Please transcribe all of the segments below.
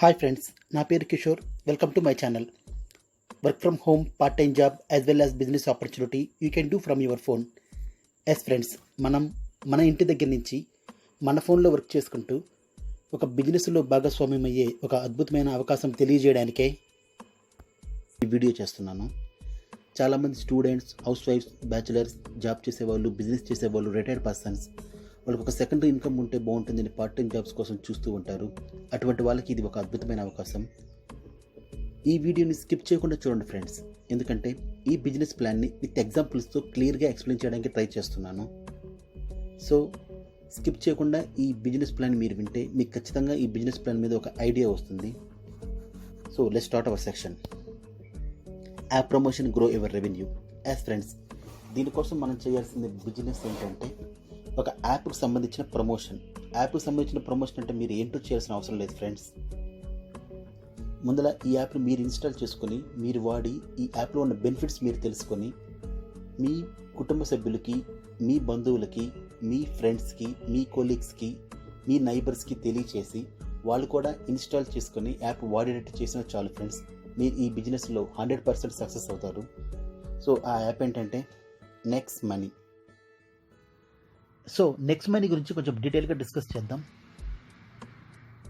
Hi friends, నా పేరు Kishore. Welcome to my channel. Work from home, part time job as well as business opportunity you can do from your phone. Yes friends, మన ఇంటి దగ్గర నుంచి మన ఫోన్లో work చేసుకుంటూ ఒక బిజినెస్లో భాగస్వామ్యం అయ్యే ఒక అద్భుతమైన అవకాశం తెలియజేయడానికే ఈ వీడియో చేస్తున్నాను. చాలామంది students, house wives, bachelors, job చేసేవాళ్ళు, బిజినెస్ చేసేవాళ్ళు, రిటైర్డ్ పర్సన్స్ వాళ్ళకి ఒక సెకండరీ ఇన్కమ్ ఉంటే బాగుంటుందని పార్ట్ టైం జాబ్స్ కోసం చూస్తూ ఉంటారు. అటువంటి వాళ్ళకి ఇది ఒక అద్భుతమైన అవకాశం. ఈ వీడియోని స్కిప్ చేయకుండా చూడండి ఫ్రెండ్స్, ఎందుకంటే ఈ బిజినెస్ ప్లాన్ని విత్ ఎగ్జాంపుల్స్తో క్లియర్గా ఎక్స్ప్లెయిన్ చేయడానికి ట్రై చేస్తున్నాను. సో స్కిప్ చేయకుండా ఈ బిజినెస్ ప్లాన్ మీరు వింటే మీకు ఖచ్చితంగా ఈ బిజినెస్ ప్లాన్ మీద ఒక ఐడియా వస్తుంది. So let's start our section. App promotion, grow your revenue. As friends, దీనికోసం మనం చేయాల్సిన బిజినెస్ ఏంటంటే ఒక యాప్కి సంబంధించిన ప్రమోషన్. యాప్కి సంబంధించిన ప్రమోషన్ అంటే మీరు ఏంటో చేయాల్సిన అవసరం లేదు ఫ్రెండ్స్. ముందర ఈ యాప్ని మీరు ఇన్స్టాల్ చేసుకొని మీరు వాడి ఈ యాప్లో ఉన్న బెనిఫిట్స్ మీరు తెలుసుకొని మీ కుటుంబ సభ్యులకి, మీ బంధువులకి, మీ ఫ్రెండ్స్కి, మీ కొలీగ్స్కి, మీ నైబర్స్కి తెలియచేసి వాళ్ళు కూడా ఇన్స్టాల్ చేసుకొని యాప్ వాడేటట్టు చేసిన చాలు ఫ్రెండ్స్. మీరు ఈ బిజినెస్లో 100% సక్సెస్ అవుతారు. సో ఆ యాప్ ఏంటంటే next money. So next money గురించి కొంచెం డీటెయిల్గా డిస్కస్ చేద్దాం.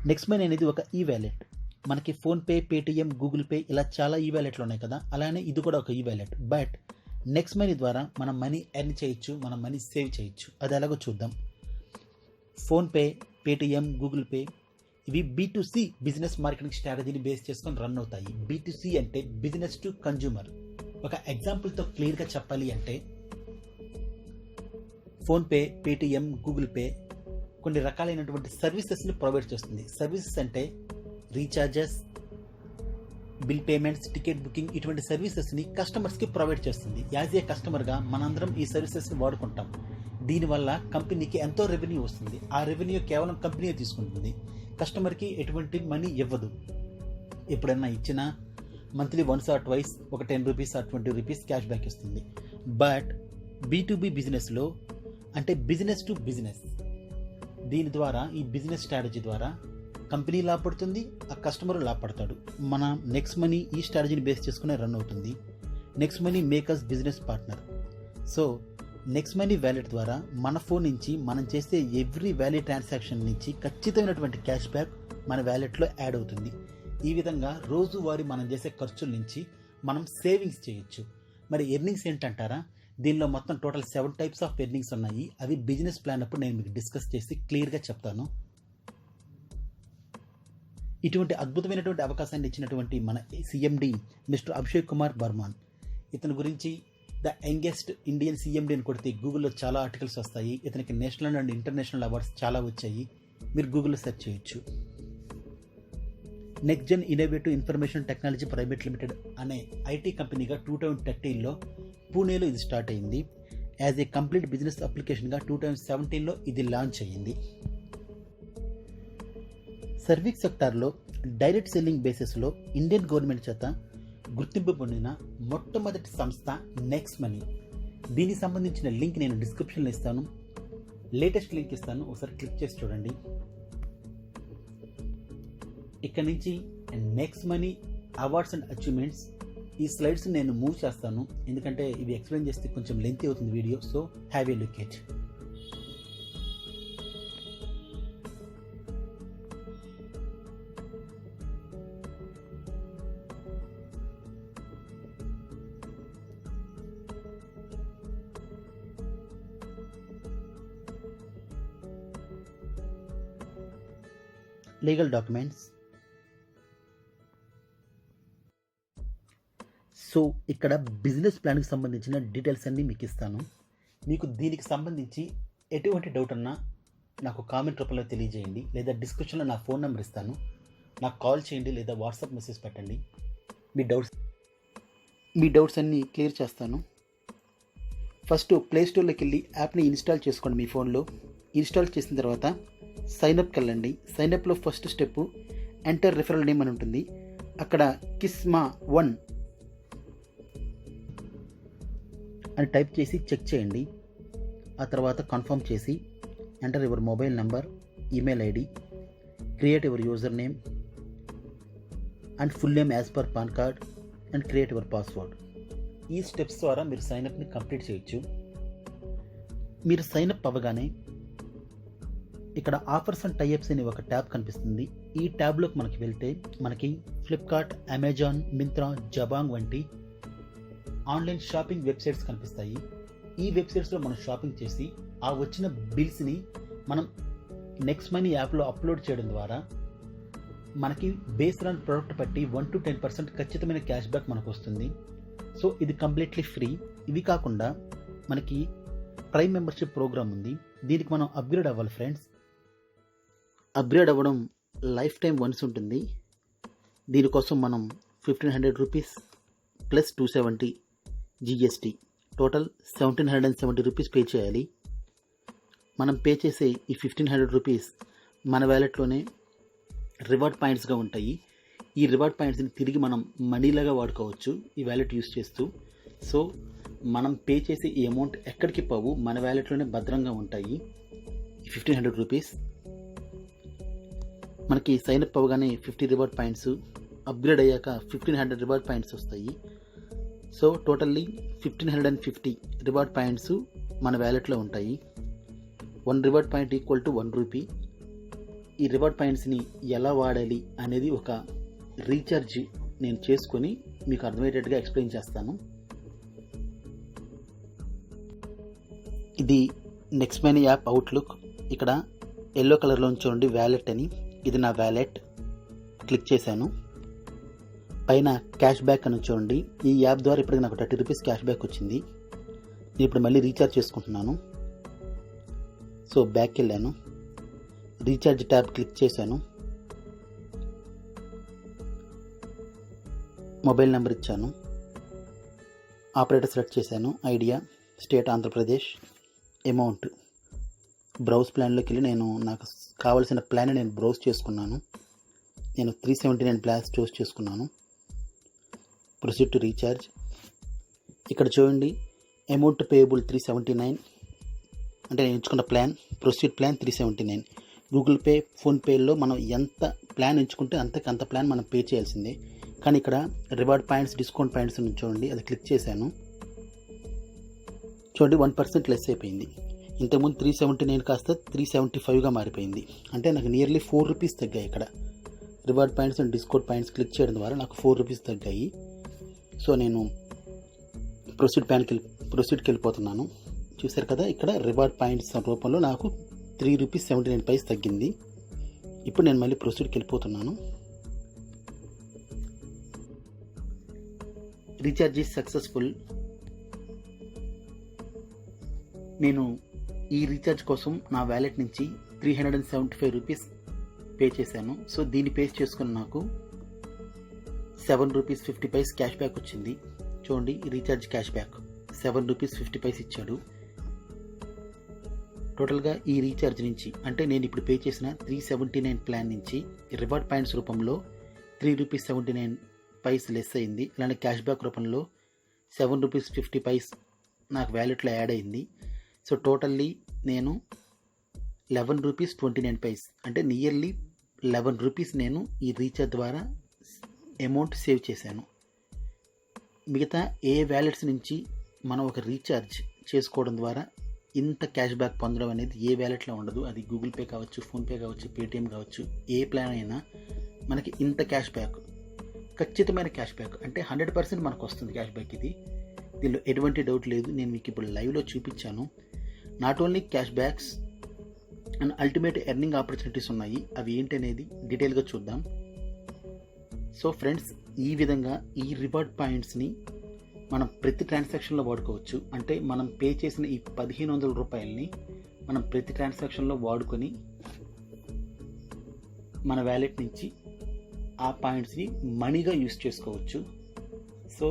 నెక్స్ట్ మనీ అనేది ఒక ఈ వ్యాలెట్. మనకి ఫోన్పే, పేటిఎం, గూగుల్ పే ఇలా చాలా ఈ వ్యాలెట్లు ఉన్నాయి కదా, అలానే ఇది కూడా ఒక ఈ వ్యాలెట్. బట్ నెక్స్ట్ మనీ ద్వారా మనం మనీ ఎర్న్ చేయొచ్చు, మనం మనీ సేవ్ చేయొచ్చు. అది ఎలాగో చూద్దాం. ఫోన్పే, పేటిఎం, గూగుల్ పే ఇవి B2C బిజినెస్ మార్కెటింగ్ స్ట్రాటజీని బేస్ చేసుకొని రన్ అవుతాయి. B2C అంటే బిజినెస్ టు కన్జ్యూమర్. ఒక ఎగ్జాంపుల్తో క్లియర్గా చెప్పాలి అంటే ఫోన్పే, పేటిఎం, గూగుల్ పే కొన్ని రకాలైనటువంటి సర్వీసెస్ని ప్రొవైడ్ చేస్తుంది. సర్వీసెస్ అంటే recharges, bill payments, ticket booking, ఇటువంటి సర్వీసెస్ని కస్టమర్స్కి ప్రొవైడ్ చేస్తుంది. యాజ్ ఏ కస్టమర్గా మనందరం ఈ సర్వీసెస్ని వాడుకుంటాం. దీనివల్ల కంపెనీకి ఎంతో రెవెన్యూ వస్తుంది. ఆ రెవెన్యూ కేవలం కంపెనీ తీసుకుంటుంది, కస్టమర్కి ఎటువంటి మనీ ఇవ్వదు. ఎప్పుడన్నా ఇచ్చినా మంత్లీ వన్స్ ఆర్ ట్వైస్ ఒక 10 rupees or 20 rupees cash back ఇస్తుంది. బట్ B2B బిజినెస్లో అంటే బిజినెస్ టు బిజినెస్, దీని ద్వారా ఈ బిజినెస్ స్ట్రాటజీ ద్వారా కంపెనీ లాభపడుతుంది, ఆ కస్టమర్ లాభపడతాడు. మన నెక్స్ట్ మనీ ఈ స్ట్రాటజీని బేస్ చేసుకునే రన్ అవుతుంది. Next money makers business partner. So next money wallet ద్వారా మన ఫోన్ నుంచి మనం చేసే ఎవ్రీ వ్యాలెట్ ట్రాన్సాక్షన్ నుంచి ఖచ్చితమైనటువంటి క్యాష్ బ్యాక్ మన వ్యాలెట్లో యాడ్ అవుతుంది. ఈ విధంగా రోజువారీ మనం చేసే ఖర్చుల నుంచి మనం సేవింగ్స్ చేయొచ్చు. మరి ఎర్నింగ్స్ ఏంటంటారా? దీనిలో మొత్తం టోటల్ 7 టైప్స్ ఆఫ్ ఎర్నింగ్స్ ఉన్నాయి. అవి బిజినెస్ ప్లాన్ అప్పుడు నేను మీకు డిస్కస్ చేసి క్లియర్గా చెప్తాను. ఇటువంటి అద్భుతమైనటువంటి అవకాశాన్ని ఇచ్చినటువంటి మన CMD మిస్టర్ అభిషేక్ కుమార్ బర్మాన్, ఇతని గురించి ద యంగెస్ట్ ఇండియన్ CMD అని కొడితే గూగుల్లో చాలా ఆర్టికల్స్ వస్తాయి. ఇతనికి నేషనల్ అండ్ ఇంటర్నేషనల్ అవార్డ్స్ చాలా వచ్చాయి. మీరు గూగుల్లో సెర్చ్ చేయొచ్చు. Next gen innovative information technology private limited అనే IT కంపెనీగా 2013లో పూణేలో ఇది స్టార్ట్ అయింది. యాజ్ ఏ కంప్లీట్ బిజినెస్ అప్లికేషన్గా 2017లో ఇది లాంచ్ అయ్యింది. సర్వీస్ సెక్టార్లో డైరెక్ట్ సెల్లింగ్ బేసిస్లో ఇండియన్ గవర్నమెంట్ చేత గుర్తింపు పొందిన మొట్టమొదటి సంస్థ నెక్స్ట్ మనీ. దీనికి సంబంధించిన లింక్ నేను డిస్క్రిప్షన్లో ఇస్తాను, లేటెస్ట్ లింక్ ఇస్తాను, ఒకసారి క్లిక్ చేసి చూడండి. ఇక్కడ నుంచి next money awards and achievements, ఈ స్లైడ్స్ నేను మూవ్ చేస్తాను ఎందుకంటే ఇవి ఎక్స్ప్లెయిన్ చేస్తే కొంచెం లెంతీ అవుతుంది video. So have a look at. Legal documents. So ఇక్కడ బిజినెస్ ప్లాన్కి సంబంధించిన డీటెయిల్స్ అన్నీ మీకు ఇస్తాను. మీకు దీనికి సంబంధించి ఎటువంటి డౌట్ అన్నా నాకు కామెంట్ రూపంలో తెలియజేయండి, లేదా డిస్క్రిప్షన్లో నా ఫోన్ నెంబర్ ఇస్తాను, నాకు కాల్ చేయండి లేదా వాట్సాప్ మెసేజ్ పెట్టండి. మీ డౌట్స్ అన్నీ క్లియర్ చేస్తాను. ఫస్ట్ ప్లేస్టోర్లోకి వెళ్ళి యాప్ని ఇన్స్టాల్ చేసుకోండి మీ ఫోన్లో. ఇన్స్టాల్ చేసిన తర్వాత సైన్అప్కి వెళ్ళండి. సైన్అప్లో first step enter referral name అని ఉంటుంది. అక్కడ KISMA1 అని టైప్ చేసి చెక్ చేయండి. ఆ తర్వాత కన్ఫర్మ్ చేసి enter your mobile number, email ID, create your user name, and full name as per pan card and create your password. ఈ స్టెప్స్ ద్వారా మీరు సైన్అప్ని కంప్లీట్ చేయొచ్చు. మీరు సైన్అప్ అవ్వగానే ఇక్కడ ఆఫర్స్ అండ్ టైఅప్స్ అనే ఒక ట్యాబ్ కనిపిస్తుంది. ఈ ట్యాబ్లోకి మనకి వెళ్తే మనకి ఫ్లిప్కార్ట్, అమెజాన్, మింత్రా, జబాంగ్ వంటి ఆన్లైన్ షాపింగ్ వెబ్సైట్స్ కనిపిస్తాయి. ఈ వెబ్సైట్స్లో మనం షాపింగ్ చేసి ఆ వచ్చిన బిల్స్ని మనం నెక్స్ట్ మనీ యాప్లో అప్లోడ్ చేయడం ద్వారా మనకి బేస్డ్ ఆన్ ప్రోడక్ట్ బట్టి 1 to 10% ఖచ్చితమైన క్యాష్ బ్యాక్ మనకు వస్తుంది. సో ఇది కంప్లీట్లీ ఫ్రీ. ఇవి కాకుండా మనకి ప్రైమ్ మెంబర్షిప్ ప్రోగ్రామ్ ఉంది. దీనికి మనం అప్గ్రేడ్ అవ్వాలి ఫ్రెండ్స్. అప్గ్రేడ్ అవ్వడం లైఫ్ టైం వన్స్ ఉంటుంది. దీనికోసం మనం 1500 rupees plus 270 GST total 1770 rupees pay చేయాలి. మనం పే చేసే ఈ 1500 రూపీస్ మన వ్యాలెట్లోనే రివార్డ్ పాయింట్స్గా ఉంటాయి. ఈ రివార్డ్ పాయింట్స్ని తిరిగి మనం మనీలాగా వాడుకోవచ్చు ఈ వ్యాలెట్ యూస్ చేస్తూ. సో మనం పే చేసే ఈ అమౌంట్ ఎక్కడికి పోవు, మన వ్యాలెట్లోనే భద్రంగా ఉంటాయి. ఈ 1500 రూపీస్ మనకి సైన్అప్ అవ్వగానే 50 రివార్డ్ పాయింట్స్, అప్గ్రేడ్ అయ్యాక 1500 రివార్డ్ పాయింట్స్ వస్తాయి. సో టోటల్లీ 1550 రివార్డ్ పాయింట్స్ మన వ్యాలెట్లో ఉంటాయి. 1 reward point equal to 1 rupee. ఈ రివార్డ్ పాయింట్స్ని ఎలా వాడాలి అనేది ఒక రీఛార్జ్ నేను చేసుకొని మీకు అర్థమయ్యేటట్టుగా ఎక్స్ప్లెయిన్ చేస్తాను. ఇది నెక్స్ట్ మనీ యాప్ అవుట్లుక్. ఇక్కడ ఎల్లో కలర్లో చూడండి వ్యాలెట్ అని. ఇది నా వ్యాలెట్. క్లిక్ చేశాను. పైన క్యాష్ బ్యాక్ అని చూడండి. ఈ యాప్ ద్వారా ఇప్పటికి నాకు 30 రూపీస్ క్యాష్ బ్యాక్ వచ్చింది. నేను ఇప్పుడు మళ్ళీ రీఛార్జ్ చేసుకుంటున్నాను. సో బ్యాక్ వెళ్ళాను. రీఛార్జ్ ట్యాబ్ క్లిక్ చేశాను. మొబైల్ నెంబర్ ఇచ్చాను. ఆపరేటర్ సెలెక్ట్ చేశాను. Idea, state Andhra Pradesh, amount. Browse ప్లాన్లోకి వెళ్ళి నాకు కావాల్సిన ప్లాన్ నేను బ్రౌజ్ చేసుకున్నాను. నేను 379 ప్లాన్స్ చూస్ చేసుకున్నాను. Proceed to recharge. ఇక్కడ చూడండి అమౌంట్ పేయబుల్ 379 అంటే నేను ఎంచుకున్న plan. Proceed plan 379. Google pay, ఫోన్పేలో మనం ఎంత ప్లాన్ ఎంచుకుంటే అంత ప్లాన్ మనం పే చేయాల్సిందే. కానీ ఇక్కడ రివార్డ్ పాయింట్స్, డిస్కౌంట్ పాయింట్స్ చూడండి, అది క్లిక్ చేశాను. చూడండి 1% లెస్ అయిపోయింది. ఇంతకుముందు 379 కాస్త 375గా మారిపోయింది. అంటే నాకు నియర్లీ 4 రూపీస్ తగ్గాయి. ఇక్కడ reward points and discount points click చేయడం ద్వారా నాకు 4 రూపీస్ తగ్గాయి. సో నేను ప్రొసీడ్కి వెళ్ళిపోతున్నాను. చూశారు కదా, ఇక్కడ రివార్డ్ పాయింట్స్ రూపంలో నాకు 3 రూపీస్ 79 పైస్ తగ్గింది. ఇప్పుడు నేను మళ్ళీ ప్రొసీడ్కి వెళ్ళిపోతున్నాను. Recharge is successful. నేను ఈ రీఛార్జ్ కోసం నా వ్యాలెట్ నుంచి 375 రూపీస్ పే చేశాను. సో దీన్ని పే చేసుకుని నాకు 7 రూపీస్ 50 పైస్ క్యాష్ బ్యాక్ వచ్చింది. చూడండి recharge cash back 7 rupees 50 paise ఇచ్చాడు. టోటల్గా ఈ రీఛార్జ్ నుంచి అంటే నేను ఇప్పుడు పే చేసిన 379 ప్లాన్ నుంచి రివార్డ్ పాయింట్స్ రూపంలో 3 రూపీస్ 79 పైస్ లెస్ అయింది. అలానే క్యాష్ బ్యాక్ రూపంలో 7 రూపీస్ 50 పైస్ నాకు వ్యాలెట్లో యాడ్ అయింది. సో టోటల్లీ నేను 11 రూపీస్ 29 పైస్ అంటే నియర్లీ 11 రూపీస్ నేను ఈ రీఛార్జ్ ద్వారా అమౌంట్ సేవ్ చేశాను. మిగతా ఏ వ్యాలెట్స్ నుంచి మనం ఒక రీఛార్జ్ చేసుకోవడం ద్వారా ఇంత క్యాష్ బ్యాక్ పొందడం అనేది ఏ వ్యాలెట్లో ఉండదు. అది గూగుల్ పే కావచ్చు, ఫోన్పే కావచ్చు, పేటిఎం కావచ్చు, ఏ ప్లాన్ అయినా మనకి ఇంత క్యాష్ బ్యాక్, ఖచ్చితమైన క్యాష్ బ్యాక్ అంటే 100% మనకు వస్తుంది క్యాష్ బ్యాక్. ఇది దీనిలో ఎటువంటి డౌట్ లేదు. నేను మీకు ఇప్పుడు లైవ్లో చూపించాను. Not only cash backs and ultimate earning opportunities ఉన్నాయి. అవి ఏంటి అనేది డీటెయిల్గా చూద్దాం. సో ఫ్రెండ్స్, ఈ విధంగా ఈ రివార్డ్ పాయింట్స్ని మనం ప్రతి ట్రాన్సాక్షన్లో వాడుకోవచ్చు. అంటే మనం పే చేసిన ఈ 1500 రూపాయలని మనం ప్రతి ట్రాన్సాక్షన్లో వాడుకొని మన వ్యాలెట్ నుంచి ఆ పాయింట్స్ని మనీగా యూస్ చేసుకోవచ్చు. సో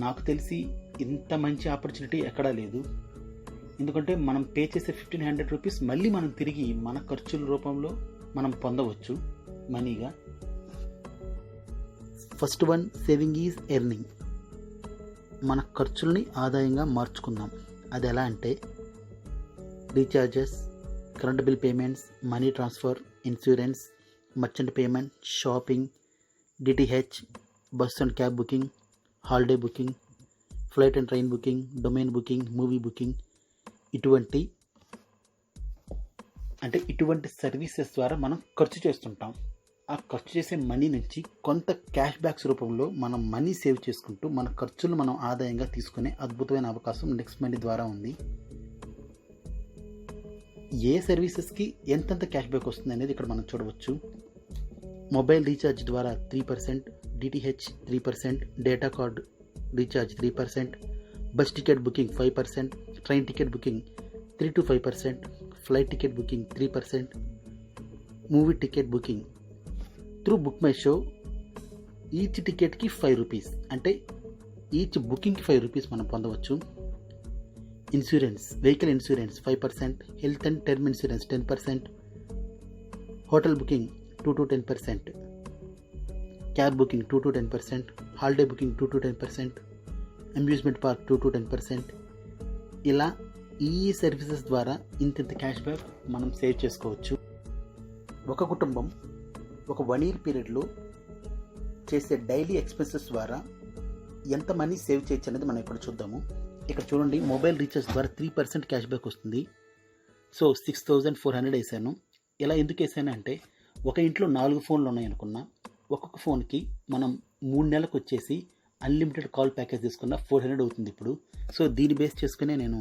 నాకు తెలిసి ఇంత మంచి ఆపర్చునిటీ ఎక్కడా లేదు. ఎందుకంటే మనం పే చేసే 1500 రూపీస్ మళ్ళీ మనం తిరిగి మన ఖర్చుల రూపంలో మనం పొందవచ్చు మనీగా. First one, saving is earning. మన ఖర్చుల్ని ఆదాయంగా మార్చుకుందాం. అది ఎలా అంటే recharges, current bill payments, money transfer, insurance, merchant payment, shopping, DTH, bus and cab booking, holiday booking, flight and train booking, domain booking, movie booking, ఇటువంటి సర్వీసెస్ ద్వారా మనం ఖర్చు చేస్తుంటాం. ఆ ఖర్చు చేసే మనీ నుంచి కొంత క్యాష్ బ్యాక్స్ రూపంలో మనం మనీ సేవ్ చేసుకుంటూ మన ఖర్చులు మనం ఆదాయంగా తీసుకునే అద్భుతమైన అవకాశం నెక్స్ట్ మనీ ద్వారా ఉంది. ఏ సర్వీసెస్కి ఎంతెంత క్యాష్ బ్యాక్ వస్తుంది అనేది ఇక్కడ మనం చూడవచ్చు. మొబైల్ రీఛార్జ్ ద్వారా 3%, DTH 3%, data card recharge 3%, bus ticket booking 5%, train ticket booking 3 to 5%, flight ticket booking 3%, movie ticket booking through BookMyShow each టికెట్కి 5 రూపీస్, అంటే ఈచ్ బుకింగ్కి 5 రూపీస్ మనం పొందవచ్చు. Insurance, vehicle insurance 5%, health and term insurance 10%, hotel booking 2 to 10%, cab booking 2 to 10%, holiday booking 2 to 10%, amusement park 2 to 10%. ఇలా ఈ services ద్వారా ఇంత cash back మనం సేవ్ చేసుకోవచ్చు. ఒక కుటుంబం ఒక 1 year పీరియడ్లో చేసే డైలీ ఎక్స్పెన్సెస్ ద్వారా ఎంత మనీ సేవ్ చేయొచ్చు అనేది మనం ఇక్కడ చూద్దాము. ఇక్కడ చూడండి, మొబైల్ రీఛార్జ్ ద్వారా 3% క్యాష్ బ్యాక్ వస్తుంది. సో 6400 వేసాను. ఇలా ఎందుకు వేసాను అంటే, ఒక ఇంట్లో 4 ఫోన్లు ఉన్నాయనుకున్నా, ఒక్కొక్క ఫోన్కి మనం 3 నెలలకు వచ్చేసి అన్లిమిటెడ్ కాల్ ప్యాకేజ్ తీసుకున్న 400 అవుతుంది ఇప్పుడు. సో దీన్ని బేస్ చేసుకునే నేను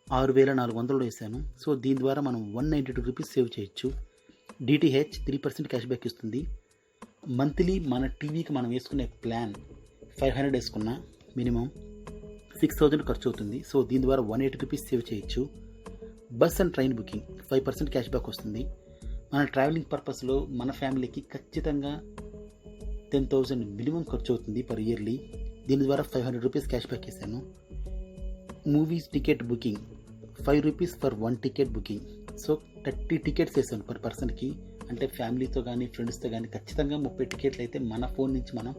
6400 వేసాను. సో దీని ద్వారా మనం 192 రూపీస్ సేవ్ చేయొచ్చు. డిటిహెచ్ 3% క్యాష్ బ్యాక్ ఇస్తుంది. మంత్లీ మన టీవీకి మనం వేసుకునే ప్లాన్ 500 వేసుకున్నా మినిమం 6000 ఖర్చు అవుతుంది. సో దీని ద్వారా 180 రూపీస్ సేవ్ చేయొచ్చు. Bus and train booking 5% cash back వస్తుంది. మన ట్రావెలింగ్ పర్పస్లో మన ఫ్యామిలీకి ఖచ్చితంగా 10,000 మినిమం ఖర్చు అవుతుంది పర్ ఇయర్లీ. దీని ద్వారా 500 రూపీస్ క్యాష్ బ్యాక్ వేసాను. Movies ticket booking 5 rupees for 1 ticket booking. So 30 tickets వేసాను పర్ పర్సన్కి. అంటే ఫ్యామిలీతో కానీ ఫ్రెండ్స్తో కానీ ఖచ్చితంగా 30 టికెట్లు అయితే మన ఫోన్ నుంచి మనం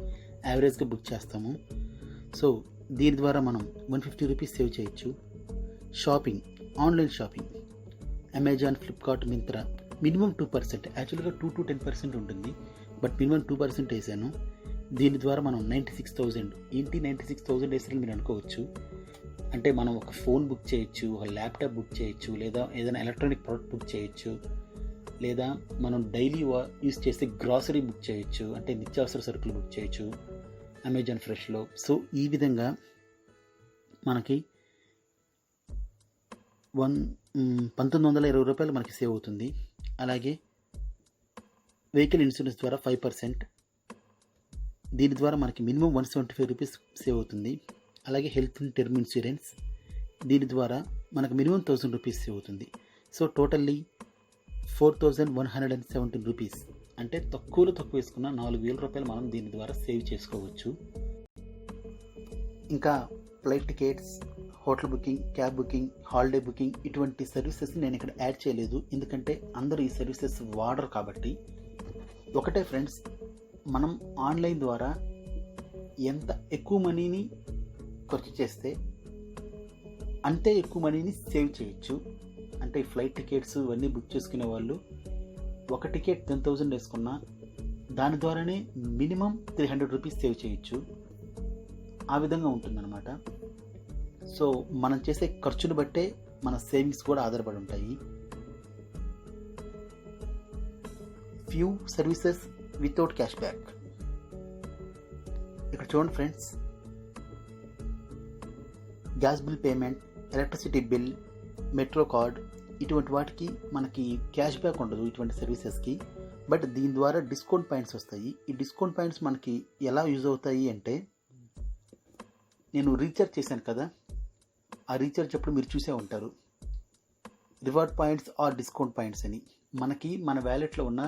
యావరేజ్గా బుక్ చేస్తాము. సో దీని ద్వారా మనం 150 రూపీస్ సేవ్ చేయొచ్చు. Shopping, online shopping, Amazon, Flipkart, Myntra minimum 2%, యాక్చువల్గా 2 to 10% ఉంటుంది, బట్ మినిమం 2% వేసాను. దీని ద్వారా మనం 96,000 96,000 వేసారని మీరు అనుకోవచ్చు. అంటే మనం ఒక ఫోన్ బుక్ చేయొచ్చు, ఒక ల్యాప్టాప్ బుక్ చేయొచ్చు, లేదా ఏదైనా ఎలక్ట్రానిక్ ప్రోడక్ట్ బుక్ చేయొచ్చు, లేదా మనం డైలీ యూస్ చేసే గ్రాసరీ బుక్ చేయొచ్చు, అంటే నిత్యావసర సరుకులు బుక్ చేయొచ్చు అమెజాన్ ఫ్రెష్లో. సో ఈ విధంగా మనకి 1920 రూపాయలు మనకి సేవ్ అవుతుంది. అలాగే వెహికల్ ఇన్సూరెన్స్ ద్వారా 5%, దీని ద్వారా మనకి మినిమం 175 రూపీస్ సేవ్ అవుతుంది. అలాగే హెల్త్ అండ్ టర్మ్ ఇన్సూరెన్స్, దీని ద్వారా మనకు మినిమం 1000 రూపీస్ సేవ్ అవుతుంది. సో టోటల్లీ 4117 రూపీస్, అంటే తక్కువ వేసుకున్న 4000 రూపాయలు మనం దీని ద్వారా సేవ్ చేసుకోవచ్చు. ఇంకా flight tickets, hotel booking, cab booking, holiday booking ఇటువంటి సర్వీసెస్ నేను ఇక్కడ యాడ్ చేయలేదు, ఎందుకంటే అందరూ ఈ సర్వీసెస్ వాడరు కాబట్టి. ఒకటే ఫ్రెండ్స్, మనం ఆన్లైన్ ద్వారా ఎంత ఎక్కువ మనీని ఖర్చు చేస్తే అంతే ఎక్కువ మనీని సేవ్ చేయొచ్చు. అంటే ఫ్లైట్ టికెట్స్ ఇవన్నీ బుక్ చేసుకునే వాళ్ళు ఒక టికెట్ 10,000 వేసుకున్నా దాని ద్వారానే మినిమం 300 రూపీస్ సేవ్ చేయొచ్చు. ఆ విధంగా ఉంటుందన్నమాట. సో మనం చేసే ఖర్చును బట్టే మన సేవింగ్స్ కూడా ఆధారపడి ఉంటాయి. Few services without cash back. ఇక్కడ చూడండి friends, gas bill payment, electricity bill, metro card ఇటువంటి వాటికి మనకి క్యాష్ బ్యాక్ ఉండదు ఇటువంటి సర్వీసెస్కి. బట్ దీని ద్వారా డిస్కౌంట్ పాయింట్స్ వస్తాయి. ఈ డిస్కౌంట్ పాయింట్స్ మనకి ఎలా యూజ్ అవుతాయి అంటే, నేను రీఛార్జ్ చేశాను కదా, ఆ రీఛార్జ్ అప్పుడు మీరు చూసే ఉంటారు reward points or discount points అని. మనకి మన వ్యాలెట్లో ఉన్న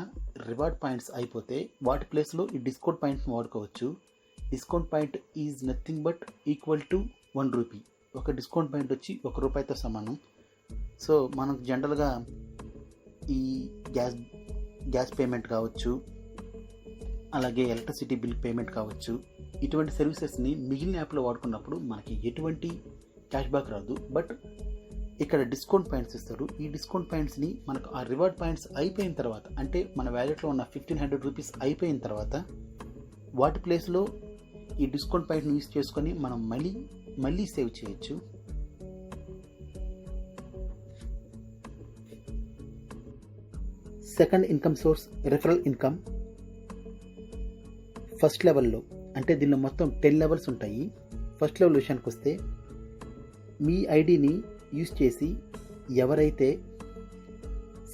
రివార్డ్ పాయింట్స్ అయిపోతే వాటి ప్లేస్లో ఈ డిస్కౌంట్ పాయింట్స్ వాడుకోవచ్చు. Discount point is nothing but equal to 1 rupee. ఒక డిస్కౌంట్ పాయింట్ వచ్చి 1 రూపాయితో సమానం. సో మనకు జనరల్గా ఈ గ్యాస్ పేమెంట్ కావచ్చు, అలాగే ఎలక్ట్రిసిటీ బిల్ పేమెంట్ కావచ్చు, ఇటువంటి సర్వీసెస్ని మిగిలిన యాప్లో వాడుకున్నప్పుడు మనకి ఎటువంటి క్యాష్ బ్యాక్ రాదు. బట్ ఇక్కడ డిస్కౌంట్ పాయింట్స్ ఇస్తారు. ఈ డిస్కౌంట్ పాయింట్స్ని మనకు ఆ రివార్డ్ పాయింట్స్ అయిపోయిన తర్వాత, అంటే మన వ్యాలెట్లో ఉన్న 1500 రూపీస్ అయిపోయిన తర్వాత వాటి ప్లేస్లో ఈ డిస్కౌంట్ పాయింట్ని యూస్ చేసుకొని మనం మళ్ళీ సేవ్ చేయొచ్చు. Second income source referral income. First లెవెల్లో అంటే దీనిలో మొత్తం 10 లెవెల్స్ ఉంటాయి. ఫస్ట్ లెవెల్ విషయానికి వస్తే మీ ఐడిని యూస్ చేసి ఎవరైతే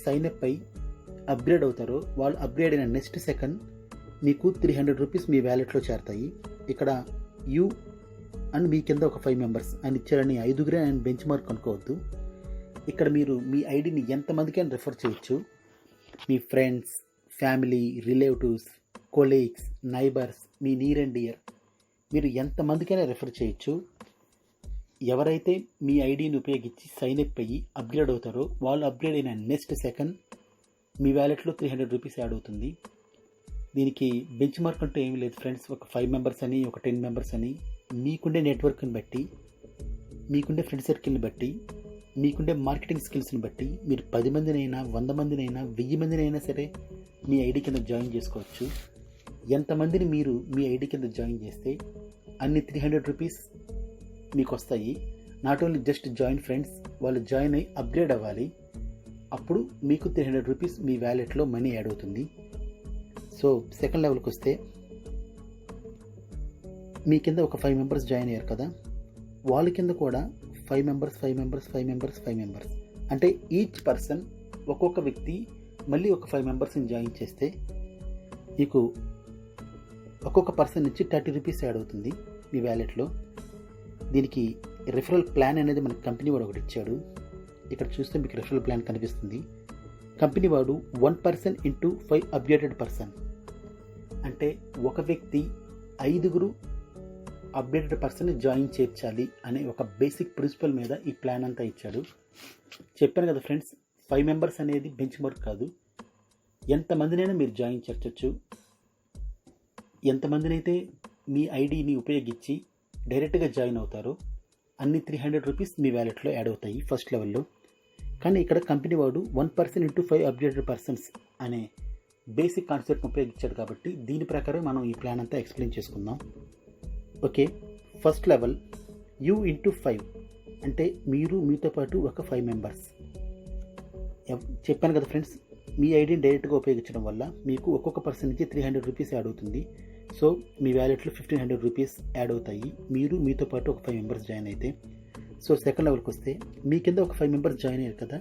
సైన్అప్ అయి అప్గ్రేడ్ అవుతారో వాళ్ళు అప్గ్రేడ్ అయిన నెక్స్ట్ సెకండ్ మీకు 300 రూపీస్ మీ వ్యాలెట్లో చేరతాయి. ఇక్కడ యూ అండ్ మీ కింద ఒక 5 మెంబర్స్ అని ఇచ్చారని 5గురే ఆయన బెంచ్ మార్క్ అనుకోవద్దు. ఇక్కడ మీరు మీ ఐడిని ఎంతమందికైనా రెఫర్ చేయొచ్చు. మీ friends, family, relatives, colleagues, neighbours, మీ నియర్ అండ్ డియర్ మీరు ఎంతమందికైనా రెఫర్ చేయొచ్చు. ఎవరైతే మీ ఐడిని ఉపయోగించి సైన్ అప్ అయ్యి అప్గ్రేడ్ అవుతారో వాళ్ళు అప్గ్రేడ్ అయిన నెక్స్ట్ సెకండ్ మీ వ్యాలెట్లో 300 రూపీస్ యాడ్ అవుతుంది. దీనికి బెంచ్ మార్క్ అంటూ ఏమీ లేదు ఫ్రెండ్స్. ఒక 5 మెంబర్స్ అని, ఒక 10 మెంబర్స్ అని, మీకుండే నెట్వర్క్ని బట్టి, మీకుండే ఫ్రెండ్ సర్కిల్ని బట్టి, మీకుండే మార్కెటింగ్ స్కిల్స్ని బట్టి మీరు 10 మందినైనా, 100 మందినైనా, 1000 మందినైనా సరే మీ ఐడి కింద జాయిన్ చేసుకోవచ్చు. ఎంతమందిని మీరు మీ ఐడి కింద జాయిన్ చేస్తే అన్ని 300 రూపీస్ మీకు వస్తాయి. Not only just join friends, వాళ్ళు జాయిన్ అయ్యి అప్గ్రేడ్ అవ్వాలి. అప్పుడు మీకు 300 రూపీస్ మీ వ్యాలెట్లో మనీ యాడ్ అవుతుంది. సో సెకండ్ లెవెల్కి వస్తే మీ కింద ఒక 5 మెంబర్స్ జాయిన్ అయ్యారు కదా, వాళ్ళ కింద కూడా 5 మెంబర్స్ అంటే ఈచ్ పర్సన్ ఒక్కొక్క వ్యక్తి మళ్ళీ ఒక 5 మెంబర్స్ని జాయిన్ చేస్తే మీకు ఒక్కొక్క పర్సన్ నుంచి 30 రూపీస్ యాడ్ అవుతుంది మీ వ్యాలెట్లో. దీనికి రిఫరల్ ప్లాన్ అనేది మనకు కంపెనీ వాడు ఒకటి ఇచ్చాడు. ఇక్కడ చూస్తే మీకు రిఫరల్ ప్లాన్ కనిపిస్తుంది. కంపెనీ వాడు 1% ఇంటూ 5 అప్గ్రేడెడ్ పర్సన్ అంటే ఒక వ్యక్తి 5గురు అప్డేటెడ్ పర్సన్ని జాయిన్ చేర్చాలి అనే ఒక బేసిక్ ప్రిన్సిపల్ మీద ఈ ప్లాన్ అంతా ఇచ్చాడు. చెప్పాను కదా ఫ్రెండ్స్, 5 మెంబర్స్ అనేది బెంచ్ మార్క్ కాదు. ఎంతమందినైనా మీరు జాయిన్ చేర్చొచ్చు. ఎంతమందినైతే మీ ఐడిని ఉపయోగించి డైరెక్ట్గా జాయిన్ అవుతారో అన్ని 300 రూపీస్ మీ వ్యాలెట్లో యాడ్ అవుతాయి ఫస్ట్ లెవెల్లో. కానీ ఇక్కడ కంపెనీ వాడు 1% ఇంటూ 5 అప్డేటెడ్ పర్సన్స్ అనే బేసిక్ కాన్సెప్ట్ని ఉపయోగించాడు కాబట్టి దీని ప్రకారం మనం ఈ ప్లాన్ అంతా ఎక్స్ప్లెయిన్ చేసుకుందాం. Okay, first level you into 5 అంటే మీరు మీతో పాటు ఒక 5 మెంబర్స్. చెప్పాను కదా ఫ్రెండ్స్, మీ ఐడిని డైరెక్ట్గా ఉపయోగించడం వల్ల మీకు ఒక్కొక్క పర్సన్ నుంచి 300 రూపీస్ యాడ్ అవుతుంది. సో మీ వ్యాలెట్లో 1500 రూపీస్ యాడ్ అవుతాయి మీరు మీతో పాటు ఒక 5 మెంబర్స్ జాయిన్ అయితే. సో సెకండ్ లెవెల్కి వస్తే మీ కింద ఒక 5 మెంబర్స్ జాయిన్ అయ్యారు కదా,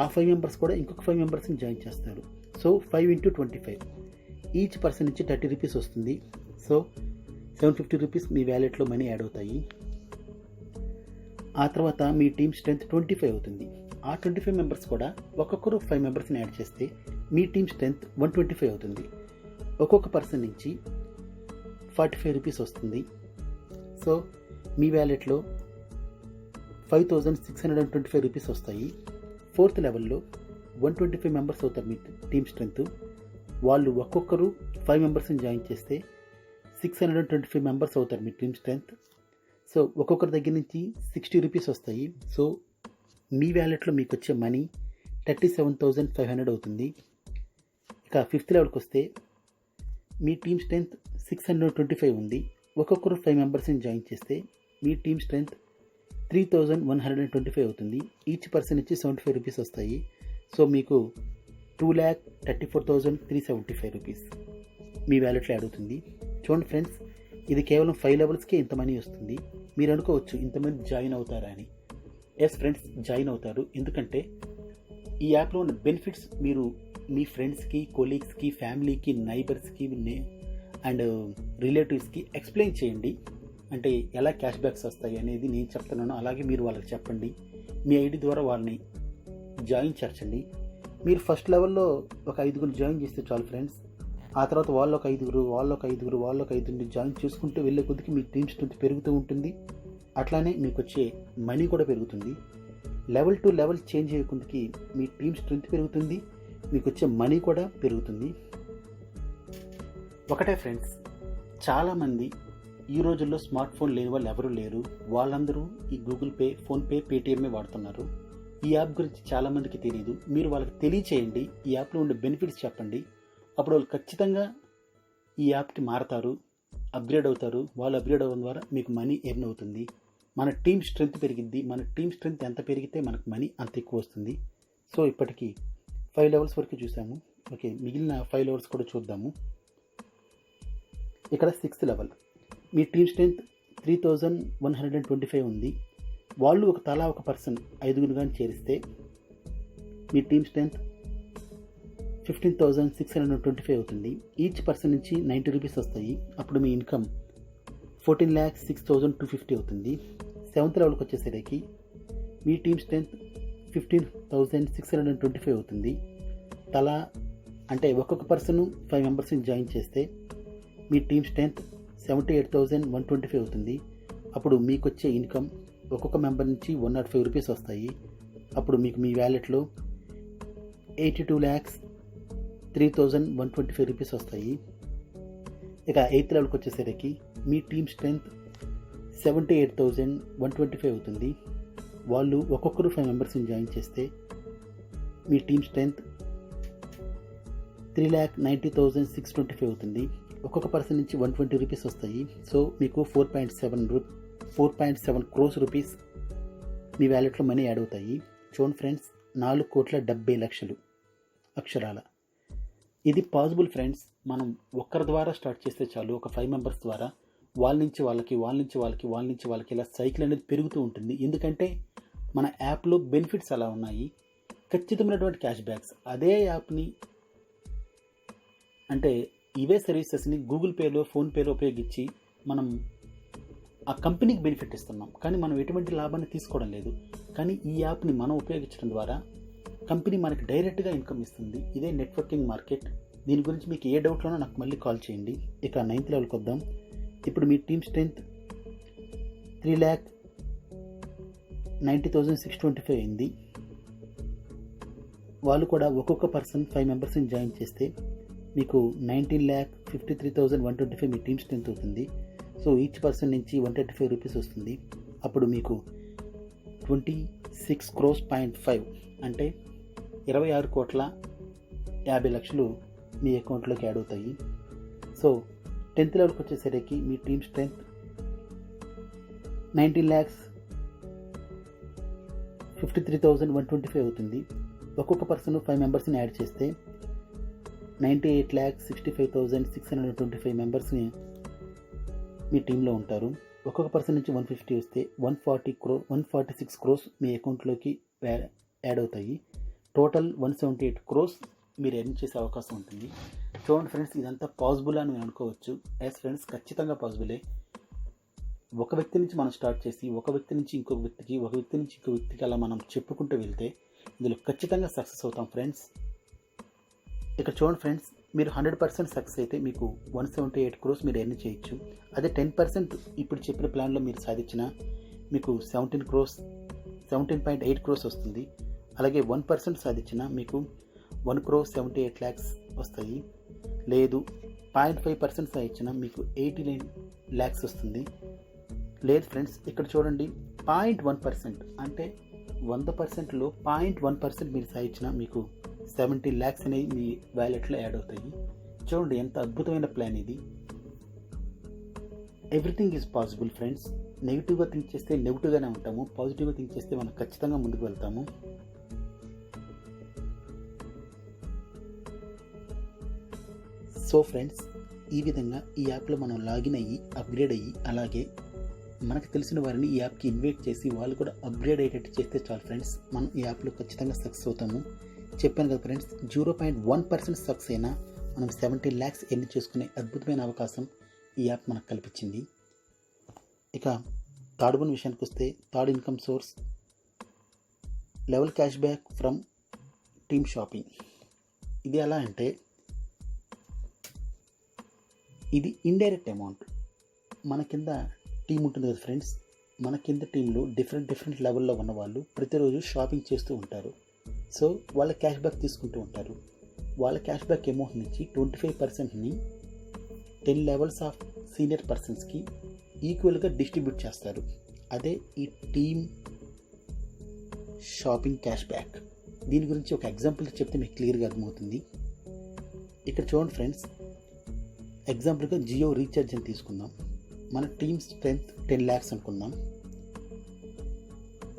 ఆ 5 మెంబర్స్ కూడా ఇంకొక 5 మెంబర్స్ని జాయిన్ చేస్తారు. సో 5 ఇంటూ 25 ఈచ్ పర్సన్ నుంచి 30 రూపీస్ వస్తుంది. సో 750 రూపీస్ మీ వ్యాలెట్లో మనీ యాడ్ అవుతాయి. ఆ తర్వాత మీ టీమ్ స్ట్రెంత్ 25 అవుతుంది. ఆ 25 మెంబర్స్ కూడా ఒక్కొక్కరు 5 మెంబర్స్ని యాడ్ చేస్తే మీ టీమ్ స్ట్రెంత్ 125 అవుతుంది. ఒక్కొక్క పర్సన్ నుంచి 45 రూపీస్ వస్తుంది. సో మీ వ్యాలెట్లో 5625 రూపీస్ వస్తాయి. ఫోర్త్ లెవెల్లో 125 మెంబర్స్ అవుతారు మీ టీమ్ స్ట్రెంత్. వాళ్ళు ఒక్కొక్కరు 5 మెంబర్స్ని జాయిన్ చేస్తే 625 మెంబర్స్ అవుతారు మీ టీమ్ స్ట్రెంత్. సో ఒక్కొక్కరి దగ్గర నుంచి 60 రూపీస్ వస్తాయి. సో మీ వ్యాలెట్లో మీకు వచ్చే మనీ 37,500 అవుతుంది. ఇక ఫిఫ్త్ లెవెల్కి వస్తే మీ టీమ్ స్ట్రెంత్ 625 ఉంది. ఒక్కొక్కరు 5 మెంబర్స్ని జాయిన్ చేస్తే మీ టీమ్ స్ట్రెంత్ 3125 అవుతుంది. ఈచ్ పర్సన్ నుంచి 75 రూపీస్ వస్తాయి. సో మీకు 2,34,375 రూపీస్ మీ వ్యాలెట్లో యాడ్ అవుతుంది. చూడండి ఫ్రెండ్స్, ఇది కేవలం 5 లెవెల్స్కే ఇంత మనీ వస్తుంది. మీరు అనుకోవచ్చు ఇంతమంది జాయిన్ అవుతారా అని. ఎస్ ఫ్రెండ్స్, జాయిన్ అవుతారు. ఎందుకంటే ఈ యాప్లో ఉన్న బెనిఫిట్స్ మీరు మీ ఫ్రెండ్స్కి, కొలీగ్స్కి, ఫ్యామిలీకి, నైబర్స్కి అండ్ రిలేటివ్స్కి ఎక్స్ప్లెయిన్ చేయండి. అంటే ఎలా క్యాష్ బ్యాక్స్ వస్తాయి అనేది నేను చెప్తున్నాను, అలాగే మీరు వాళ్ళకి చెప్పండి. మీ ఐడి ద్వారా వాళ్ళని జాయిన్ చేర్చండి. మీరు ఫస్ట్ లెవెల్లో ఒక 5గురు జాయిన్ చేస్తే చాలు ఫ్రెండ్స్. ఆ తర్వాత వాళ్ళొక 5గురు, వాళ్ళొక 5గురు జాయిన్ చేసుకుంటూ వెళ్ళే కొద్దికి మీ టీమ్ స్ట్రెంత్ పెరుగుతూ ఉంటుంది. అట్లానే మీకు వచ్చే మనీ కూడా పెరుగుతుంది. లెవెల్ టు లెవెల్ చేంజ్ అయ్యే కొద్దికి మీ టీమ్ స్ట్రెంత్ పెరుగుతుంది, మీకు వచ్చే మనీ కూడా పెరుగుతుంది. ఒకటే ఫ్రెండ్స్, చాలామంది ఈ రోజుల్లో స్మార్ట్ ఫోన్ లేని వాళ్ళు ఎవరూ లేరు. వాళ్ళందరూ ఈ గూగుల్ పే, ఫోన్పే, పేటీఎంఏ వాడుతున్నారు. ఈ యాప్ గురించి చాలామందికి తెలియదు. మీరు వాళ్ళకి తెలియచేయండి, ఈ యాప్లో ఉండే బెనిఫిట్స్ చెప్పండి. అప్పుడు వాళ్ళు ఖచ్చితంగా ఈ యాప్కి మారతారు, అప్గ్రేడ్ అవుతారు. వాళ్ళు అప్గ్రేడ్ అవ్వడం ద్వారా మీకు మనీ ఎర్న్ అవుతుంది. మన టీమ్ స్ట్రెంత్ పెరిగిద్ది. మన టీమ్ స్ట్రెంత్ ఎంత పెరిగితే మనకు మనీ అంత ఎక్కువ వస్తుంది. సో ఇప్పటికీ 5 లెవెల్స్ వరకు చూసాము. ఓకే, మిగిలిన 5 లెవెల్స్ కూడా చూద్దాము. ఇక్కడ 6th లెవెల్, మీ టీమ్ స్ట్రెంత్ 3125 ఉంది. వాళ్ళు తలా ఒక పర్సన్ 5 కానీ చేరిస్తే మీ టీమ్ స్ట్రెంత్ 15,625 అవుతుంది. ఈచ్ పర్సన్ నుంచి 90 రూపీస్ వస్తాయి. అప్పుడు మీ ఇన్కమ్ 14,06,250 అవుతుంది. 7th లెవెల్కి వచ్చేసరికి మీ టీమ్ స్ట్రెంత్ 15,625 అవుతుంది. తలా అంటే ఒక్కొక్క పర్సన్ 5 మెంబర్స్ని జాయిన్ చేస్తే మీ టీమ్ స్ట్రెంత్ 78,125 అవుతుంది. అప్పుడు మీకు వచ్చే ఇన్కమ్ ఒక్కొక్క మెంబర్ నుంచి 105 రూపీస్ వస్తాయి. అప్పుడు మీకు మీ వ్యాలెట్లో 82,03,125 రూపీస్ వస్తాయి. ఇక 8th లెవెల్కి వచ్చేసరికి మీ టీమ్ స్ట్రెంత్ 78,125 అవుతుంది. వాళ్ళు ఒక్కొక్కరు 5 మెంబర్స్ని జాయిన్ చేస్తే మీ టీమ్ స్ట్రెంత్ 3,90,625 అవుతుంది. ఒక్కొక్క పర్సన్ నుంచి 120 రూపీస్ వస్తాయి. సో మీకు 4.7 crores రూపీస్ మీ వ్యాలెట్లో మనీ యాడ్ అవుతాయి. చూడండి ఫ్రెండ్స్, 4,70,00,000 అక్షరాల. ఇది పాసిబుల్ ఫ్రెండ్స్. మనం ఒక్కరి ద్వారా స్టార్ట్ చేస్తే చాలు, ఒక 5 మెంబర్స్ ద్వారా వాళ్ళ నుంచి వాళ్ళకి ఇలా సైకిల్ అనేది పెరుగుతూ ఉంటుంది. ఎందుకంటే మన యాప్లో బెనిఫిట్స్ అలా ఉన్నాయి, ఖచ్చితమైనటువంటి క్యాష్ బ్యాక్స్. అదే యాప్ని అంటే ఇవే సర్వీసెస్ని గూగుల్ పేలో, ఫోన్పేలో ఉపయోగించి మనం ఆ కంపెనీకి బెనిఫిట్ ఇస్తున్నాం, కానీ మనం ఎటువంటి లాభాన్ని తీసుకోవడం లేదు. కానీ ఈ యాప్ని మనం ఉపయోగించడం ద్వారా కంపెనీ మనకి డైరెక్ట్గా ఇన్కమ్ ఇస్తుంది. ఇదే నెట్వర్కింగ్ మార్కెట్. దీని గురించి మీకు ఏ డౌట్లోనో నాకు మళ్ళీ కాల్ చేయండి. ఇక 9th లెవెల్కి వద్దాం. ఇప్పుడు మీ టీమ్ స్ట్రెంత్ 3,90,625 అయింది. వాళ్ళు కూడా ఒక్కొక్క పర్సన్ 5 మెంబర్స్ని జాయిన్ చేస్తే మీకు 19,53,125 మీ టీమ్ స్ట్రెంత్ అవుతుంది. సో ఈచ్ పర్సన్ నుంచి 135 రూపీస్ వస్తుంది. అప్పుడు మీకు 26.5 crores అంటే 26,50,00,000 మీ అకౌంట్లోకి యాడ్ అవుతాయి. సో 10th లెవెల్కి వచ్చేసరికి మీ టీమ్ స్ట్రెంత్ 19,53,125 అవుతుంది. ఒక్కొక్క పర్సన్ 5 మెంబర్స్ని యాడ్ చేస్తే 98,65,625 మెంబర్స్ని మీ టీంలో ఉంటారు. ఒక్కొక్క పర్సన్ నుంచి 150 వస్తే 146 crores మీ అకౌంట్లోకి యాడ్ అవుతాయి. టోటల్ 178 crores మీరు ఎర్న్ చేసే అవకాశం ఉంటుంది. చూడండి ఫ్రెండ్స్, ఇదంతా పాసిబుల్ అని నేను అనుకోవచ్చు. ఎస్ ఫ్రెండ్స్, ఖచ్చితంగా పాసిబులే. ఒక వ్యక్తి నుంచి మనం స్టార్ట్ చేసి ఒక వ్యక్తి నుంచి ఇంకొక వ్యక్తికి అలా మనం చెప్పుకుంటూ వెళ్తే ఇందులో ఖచ్చితంగా సక్సెస్ అవుతాం ఫ్రెండ్స్. ఇక్కడ చూడండి ఫ్రెండ్స్, మీరు 100% సక్సెస్ అయితే మీకు 178 crores మీరు ఎర్న్ చేయొచ్చు. అదే 10% ఇప్పుడు చెప్పిన ప్లాన్లో మీరు సాధించిన మీకు 17.8 crores వస్తుంది. అలాగే 1% సాధించిన మీకు 1,78,00,000 వస్తాయి. లేదు 0.5% సాధించిన మీకు 89 lakhs వస్తుంది. లేదు ఫ్రెండ్స్, ఇక్కడ చూడండి, 0.1% అంటే 100%లో 0.1% మీరు సాధించిన మీకు 70 lakhs అనేవి మీ వ్యాలెట్లో యాడ్ అవుతాయి. చూడండి ఎంత అద్భుతమైన ప్లాన్ ఇది. Everything is possible friends. నెగిటివ్గా థింక్ చేస్తే నెగిటివ్గానే ఉంటాము, పాజిటివ్గా థింక్ చేస్తే మనం ఖచ్చితంగా ముందుకు వెళ్తాము. సో ఫ్రెండ్స్, ఈ విధంగా ఈ యాప్లో మనం లాగిన్ అయ్యి అప్గ్రేడ్ అయ్యి అలాగే మనకు తెలిసిన వారిని ఈ యాప్కి ఇన్వైట్ చేసి వాళ్ళు కూడా అప్గ్రేడ్ అయ్యేటట్టు చేస్తే చాలు ఫ్రెండ్స్, మనం ఈ యాప్లో ఖచ్చితంగా సక్సెస్ అవుతాము. చెప్పాను కదా ఫ్రెండ్స్, 0.1% సక్సెస్ అయినా మనం 70 lakhs ఎర్న్ చేసుకునే అద్భుతమైన అవకాశం ఈ యాప్ మనకు కల్పించింది. ఇక థర్డ్ వన్ విషయానికి వస్తే, third income source level cash back from team shopping. ఇది ఎలా అంటే, ఇది ఇండైరెక్ట్ అమౌంట్. మన కింద టీం ఉంటుంది కదా ఫ్రెండ్స్, మన కింద టీంలో డిఫరెంట్ లెవెల్లో ఉన్న వాళ్ళు ప్రతిరోజు షాపింగ్ చేస్తూ ఉంటారు. సో వాళ్ళ క్యాష్ బ్యాక్ తీసుకుంటూ ఉంటారు. వాళ్ళ క్యాష్ బ్యాక్ అమౌంట్ నుంచి 25%ని 10 levels ఆఫ్ సీనియర్ పర్సన్స్కి ఈక్వల్గా డిస్ట్రిబ్యూట్ చేస్తారు. అదే ఈ టీమ్ షాపింగ్ క్యాష్ బ్యాక్. దీని గురించి ఒక ఎగ్జాంపుల్ చెప్తే మీకు క్లియర్గా అర్థమవుతుంది. ఇక్కడ చూడండి ఫ్రెండ్స్, ఎగ్జాంపుల్గా జియో రీఛార్జ్ అని తీసుకుందాం. మన టీమ్ స్ట్రెంత్ 10 lakhs అనుకుందాం.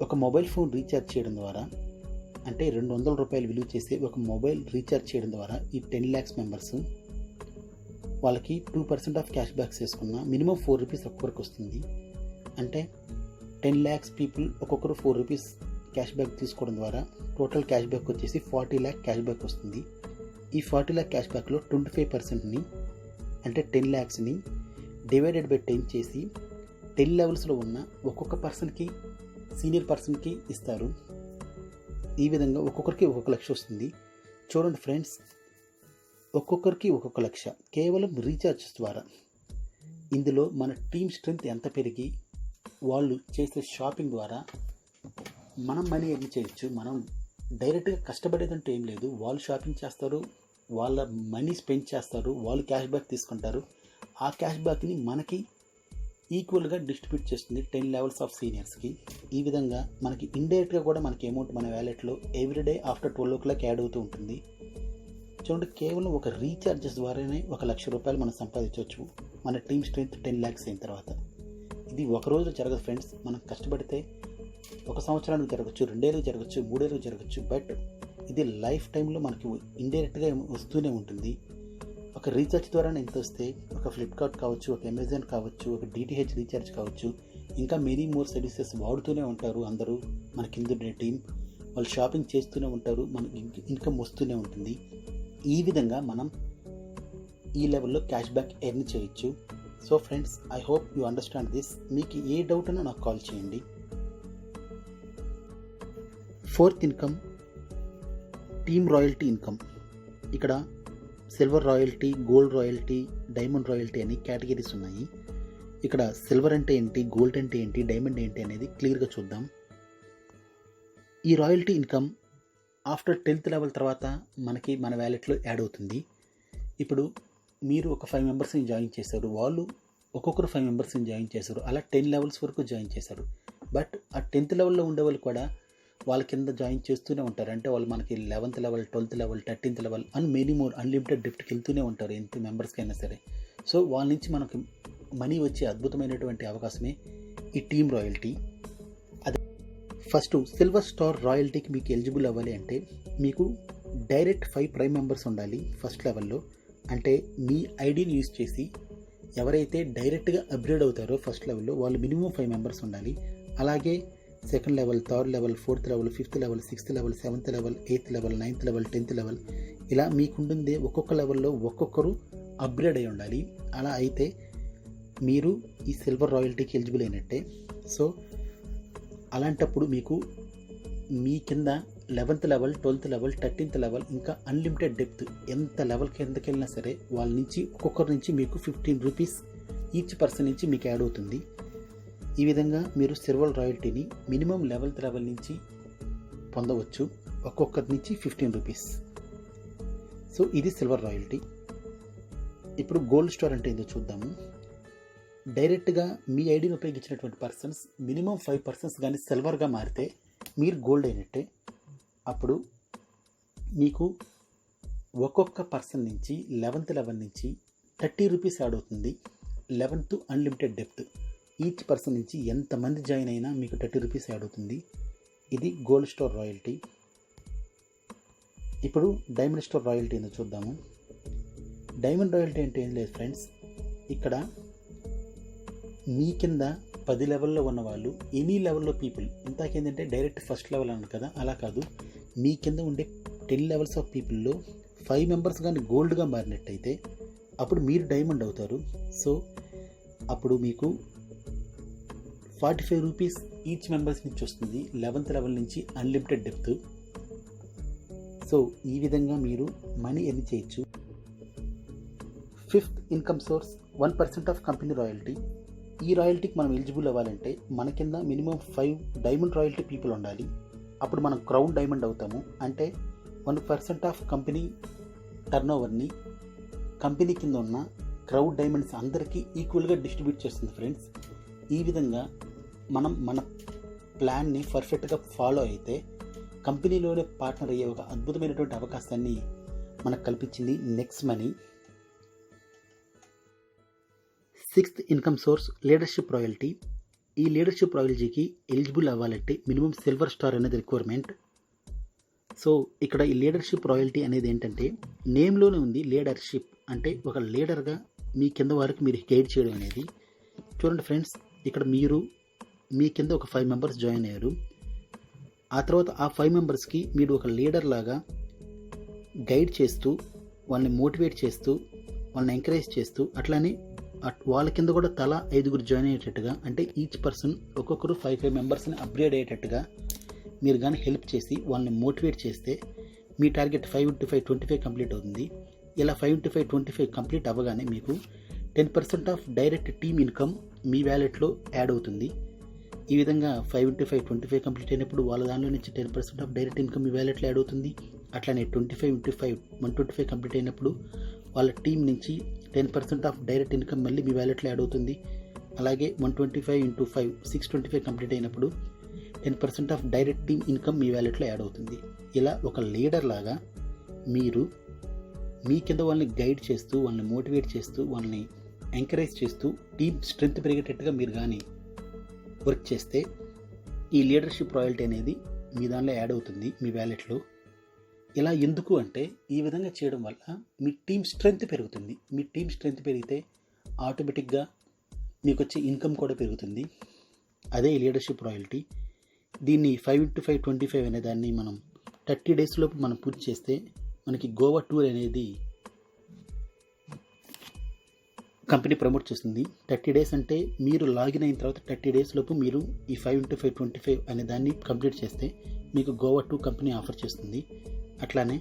ఒక మొబైల్ ఫోన్ రీఛార్జ్ చేయడం ద్వారా, అంటే 200 రూపాయలు విలువ చేసే ఒక మొబైల్ రీఛార్జ్ చేయడం ద్వారా ఈ 10 lakhs మెంబర్స్ వాళ్ళకి 2% ఆఫ్ క్యాష్ బ్యాక్స్ వేసుకున్న మినిమం 4 రూపీస్ ఒక్కొక్కరికి వస్తుంది. అంటే 10 lakhs పీపుల్ ఒక్కొక్కరు 4 రూపీస్ క్యాష్ బ్యాక్ తీసుకోవడం ద్వారా టోటల్ క్యాష్ బ్యాక్ వచ్చేసి 40 lakh క్యాష్ బ్యాక్ వస్తుంది. ఈ 40 lakh క్యాష్ బ్యాక్లో 25%ని అంటే 10 lakhsని డివైడెడ్ బై 10 చేసి 10 లెవెల్స్లో ఉన్న ఒక్కొక్క పర్సన్కి, సీనియర్ పర్సన్కి ఇస్తారు. ఈ విధంగా ఒక్కొక్కరికి 1 లక్ష వస్తుంది. చూడండి ఫ్రెండ్స్, ఒక్కొక్కరికి 1 లక్ష కేవలం రీఛార్జ్ ద్వారా. ఇందులో మన టీమ్ స్ట్రెంత్ ఎంత పెరిగి వాళ్ళు చేసే షాపింగ్ ద్వారా మనం మనీ ఎర్న్ చేయొచ్చు. మనం డైరెక్ట్గా కష్టపడేదంటే ఏం లేదు. వాళ్ళు షాపింగ్ చేస్తారు, వాళ్ళ మనీ స్పెండ్ చేస్తారు, వాళ్ళు క్యాష్ బ్యాక్ తీసుకుంటారు. ఆ క్యాష్ బ్యాక్ని మనకి ఈక్వల్గా డిస్ట్రిబ్యూట్ చేస్తుంది 10 levels ఆఫ్ సీనియర్స్కి. ఈ విధంగా మనకి ఇండైరెక్ట్గా కూడా మనకి అమౌంట్ మన వ్యాలెట్లో ఎవ్రీడే ఆఫ్టర్ 12 o'clock యాడ్ అవుతూ ఉంటుంది. చూడండి, కేవలం ఒక రీఛార్జెస్ ద్వారానే 1 లక్ష రూపాయలు మనం సంపాదించవచ్చు మన టీమ్ స్ట్రెంత్ 10 lakhs అయిన తర్వాత. ఇది ఒక రోజు జరగదు ఫ్రెండ్స్. మనం కష్టపడితే 1 సంవత్సరానికి జరగచ్చు, 2 ఏళ్ళకి జరగచ్చు, 3 ఏళ్ళకి జరగచ్చు. బట్ ఇది లైఫ్ టైంలో మనకి ఇండైరెక్ట్గా వస్తూనే ఉంటుంది. ఒక రీఛార్జ్ ద్వారానే ఎంత వస్తే, ఒక ఫ్లిప్కార్ట్ కావచ్చు, ఒక అమెజాన్ కావచ్చు, ఒక DTH రీఛార్జ్ కావచ్చు, ఇంకా మెనీ మోర్ సర్వీసెస్ వాడుతూనే ఉంటారు అందరూ. మన కింద టీం వాళ్ళు షాపింగ్ చేస్తూనే ఉంటారు, మనకి ఇన్కమ్ వస్తూనే ఉంటుంది. ఈ విధంగా మనం ఈ లెవెల్లో క్యాష్ బ్యాక్ ఎర్న్ చేయొచ్చు. So friends, I hope you understand this. మీకు ఏ డౌట్ అయినా నాకు కాల్ చేయండి. 4th income, team royalty income. ఇక్కడ silver royalty, gold royalty, diamond royalty అని కేటగిరీస్ ఉన్నాయి. ఇక్కడ సిల్వర్ అంటే ఏంటి, గోల్డ్ అంటే ఏంటి, డైమండ్ ఏంటి అనేది క్లియర్గా చూద్దాం. ఈ royalty income after 10th level తర్వాత మనకి మన వ్యాలెట్లో యాడ్ అవుతుంది. ఇప్పుడు మీరు ఒక 5 మెంబర్స్ని జాయిన్ చేశారు, వాళ్ళు ఒక్కొక్కరు 5 మెంబర్స్ని జాయిన్ చేశారు, అలా 10 levels వరకు జాయిన్ చేశారు. బట్ ఆ 10th levelలో ఉండే వాళ్ళు కూడా వాళ్ళ కింద జాయిన్ చేస్తూనే ఉంటారు. అంటే వాళ్ళు మనకి 11th level, 12th level, 13th level and many more unlimited డ్రిఫ్ట్కి వెళ్తూనే ఉంటారు ఎంత మెంబర్స్కి అయినా సరే. సో వాళ్ళ నుంచి మనకి మనీ వచ్చే అద్భుతమైనటువంటి అవకాశమే ఈ టీమ్ రాయల్టీ. అదే ఫస్ట్ సిల్వర్ స్టార్ రాయల్టీకి మీకు ఎలిజిబుల్ అవ్వాలి అంటే మీకు డైరెక్ట్ 5 ప్రైమ్ మెంబర్స్ ఉండాలి ఫస్ట్ లెవెల్లో. అంటే మీ ఐడిని యూజ్ చేసి ఎవరైతే డైరెక్ట్గా అప్గ్రేడ్ అవుతారో ఫస్ట్ లెవెల్లో వాళ్ళు మినిమం 5 మెంబర్స్ ఉండాలి. అలాగే 2nd level, 3rd level, 4th level, 5th level, 6th level, 7th level, 8th level, 9th level, 10th level ఇలా మీకుండే ఒక్కొక్క లెవెల్లో ఒక్కొక్కరు అప్గ్రేడ్ అయి ఉండాలి. అలా అయితే మీరు ఈ సిల్వర్ రాయల్టీకి ఎలిజిబుల్ అయినట్టే. సో అలాంటప్పుడు మీకు మీ కింద 11th level, 12th level, 13th level ఇంకా అన్లిమిటెడ్ డెప్త్ ఎంత లెవెల్ కిందకి వెళ్ళినా సరే వాళ్ళ నుంచి ఒక్కొక్కరి నుంచి మీకు 15 రూపీస్ ఈచ్ పర్సన్ నుంచి మీకు యాడ్ అవుతుంది. ఈ విధంగా మీరు సిల్వర్ రాయల్టీని మినిమం 11th level నుంచి పొందవచ్చు, ఒక్కొక్కరి నుంచి 15 రూపీస్. సో ఇది సిల్వర్ రాయల్టీ. ఇప్పుడు గోల్డ్ స్టార్ అంటే ఏందో చూద్దాము. డైరెక్ట్గా మీ ఐడిని ఉపయోగించినటువంటి పర్సన్స్ మినిమం 5 persons కానీ సిల్వర్గా మారితే మీరు గోల్డ్ అయినట్టే. అప్పుడు మీకు ఒక్కొక్క పర్సన్ నుంచి 11th level నుంచి 30 రూపీస్ యాడ్ అవుతుంది. 11th unlimited depth each person నుంచి ఎంతమంది జాయిన్ అయినా మీకు 30 రూపీస్ యాడ్ అవుతుంది. ఇది గోల్డ్ స్టార్ రాయల్టీ. ఇప్పుడు డైమండ్ స్టార్ రాయల్టీ ఏందో చూద్దాము. డైమండ్ రాయల్టీ అంటే ఏం లేదు ఫ్రెండ్స్, ఇక్కడ మీ కింద 10 లెవెల్లో ఉన్నవాళ్ళు ఎనీ లెవెల్లో పీపుల్, ఇంతకేంటంటే డైరెక్ట్ ఫస్ట్ లెవెల్ అన్నారు కదా, అలా కాదు. మీ కింద ఉండే 10 levels ఆఫ్ పీపుల్లో 5 మెంబర్స్ కానీ గోల్డ్గా మారినట్టయితే అప్పుడు మీరు డైమండ్ అవుతారు. సో అప్పుడు మీకు 45 రూపీస్ ఈచ్ మెంబర్స్ నుంచి వస్తుంది 11th level నుంచి అన్లిమిటెడ్ డెప్త్. సో ఈ విధంగా మీరు మనీ ఎర్న్ చేయొచ్చు. 5th income source 1% of company royalty. ఈ రాయల్టీకి మనం ఎలిజిబుల్ అవ్వాలంటే మన కింద మినిమం 5 డైమండ్ రాయల్టీ పీపుల్ ఉండాలి. అప్పుడు మనం క్రౌన్ డైమండ్ అవుతాము. అంటే 1% ఆఫ్ కంపెనీ టర్న్ ఓవర్ని కంపెనీ కింద ఉన్న క్రౌడ్ డైమండ్స్ అందరికీ ఈక్వల్గా డిస్ట్రిబ్యూట్ చేస్తుంది ఫ్రెండ్స్. ఈ విధంగా మనం మన ప్లాన్ని పర్ఫెక్ట్గా ఫాలో అయితే కంపెనీలోనే పార్ట్నర్ అయ్యే ఒక అద్భుతమైనటువంటి అవకాశాన్ని మనకు కల్పించింది next money. Sixth income source leadership royalty. ఈ లీడర్షిప్ రాయల్టీకి ఎలిజిబుల్ అవ్వాలంటే మినిమం సిల్వర్ స్టార్ అనేది రిక్వైర్మెంట్. సో ఇక్కడ ఈ లీడర్షిప్ రాయల్టీ అనేది ఏంటంటే నేమ్లోనే ఉంది లీడర్షిప్, అంటే ఒక లీడర్గా మీ కింద వారికి మీరు గైడ్ చేయడం అనేది. చూడండి ఫ్రెండ్స్, ఇక్కడ మీ కింద ఒక 5 మెంబర్స్ జాయిన్ అయ్యారు. ఆ తర్వాత ఆ 5 మెంబర్స్కి మీరు ఒక లీడర్ లాగా గైడ్ చేస్తూ, వాళ్ళని మోటివేట్ చేస్తూ, వాళ్ళని ఎంకరేజ్ చేస్తూ, అట్లానే వాళ్ళ కింద కూడా తలా 5గురు జాయిన్ అయ్యేటట్టుగా, అంటే ఈచ్ పర్సన్ ఒక్కొక్కరు 5 మెంబర్స్ని అప్గ్రేడ్ అయ్యేటట్టుగా మీరు కానీ హెల్ప్ చేసి వాళ్ళని మోటివేట్ చేస్తే మీ టార్గెట్ 5 × 5 25 కంప్లీట్ అవుతుంది. ఇలా 5 × 5 25 కంప్లీట్ అవ్వగానే మీకు 10% ఆఫ్ డైరెక్ట్ టీమ్ ఇన్కమ్ మీ వ్యాలెట్లో యాడ్ అవుతుంది. ఈ విధంగా 5 × 5 25 కంప్లీట్ అయినప్పుడు వాళ్ళ దానిలో నుంచి 10% ఆఫ్ డైరెక్ట్ ఇన్కమ్ మీ వ్యాలెట్లో యాడ్ అవుతుంది. అట్లానే 25 × 5 125 కంప్లీట్ అయినప్పుడు వాళ్ళ టీం నుంచి 10% ఆఫ్ డైరెక్ట్ ఇన్కమ్ మళ్ళీ మీ వ్యాలెట్లో యాడ్ అవుతుంది. అలాగే 125 × 5 625 కంప్లీట్ అయినప్పుడు 10% ఆఫ్ డైరెక్ట్ టీమ్ ఇన్కమ్ మీ వ్యాలెట్లో యాడ్ అవుతుంది. ఇలా ఒక లీడర్ లాగా మీరు మీ కింద వాళ్ళని గైడ్ చేస్తూ, వాళ్ళని మోటివేట్ చేస్తూ, వాళ్ళని ఎంకరేజ్ చేస్తూ టీమ్ స్ట్రెంగ్త్ పెరిగేటట్టుగా మీరు కానీ వర్క్ చేస్తే ఈ లీడర్షిప్ రాయల్టీ అనేది మీ దానిలో యాడ్ అవుతుంది మీ వ్యాలెట్లో. ఇలా ఎందుకు అంటే ఈ విధంగా చేయడం వల్ల మీ టీమ్ స్ట్రెంగ్త్ పెరుగుతుంది. మీ టీమ్ స్ట్రెంగ్త్ పెరిగితే ఆటోమేటిక్గా మీకు వచ్చే ఇన్కమ్ కూడా పెరుగుతుంది. అదే లీడర్షిప్ రాయల్టీ. దీన్ని 5 × 5 25 అనే దాన్ని మనం 30 days లోపు మనం పూర్తి చేస్తే మనకి గోవా టూర్ అనేది కంపెనీ ప్రమోట్ చేస్తుంది. 30 days అంటే మీరు లాగిన్ అయిన తర్వాత 30 days లోపు మీరు ఈ 5 × 5 25 అనే దాన్ని కంప్లీట్ చేస్తే మీకు గోవా 2 కంపెనీ ఆఫర్ చేస్తుంది. అట్లానే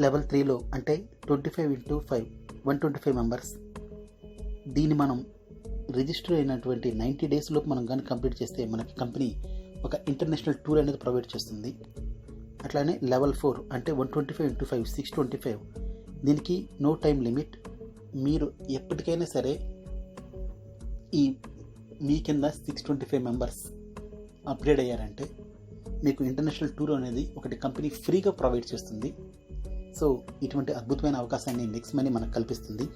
లెవెల్ 3లో అంటే 25 × 5 125 మెంబర్స్, దీన్ని మనం రిజిస్టర్ అయినటువంటి 90 days లోపు మనం కానీ కంప్లీట్ చేస్తే మనకి కంపెనీ ఒక ఇంటర్నేషనల్ టూర్ అనేది ప్రొవైడ్ చేస్తుంది. అట్లానే లెవెల్ 4 అంటే 125 × 5 625, దీనికి నో టైం లిమిట్. మీరు ఎప్పటికైనా సరే మీ కింద 625 మెంబర్స్ అప్గ్రేడ్ అయ్యారంటే మీకు ఇంటర్నేషనల్ టూర్ అనేది ఒకటి కంపెనీ ఫ్రీగా ప్రొవైడ్ చేస్తుంది. సో ఇటువంటి అద్భుతమైన అవకాశాన్ని నెక్స్ట్ మనీ మనకు కల్పిస్తుంది.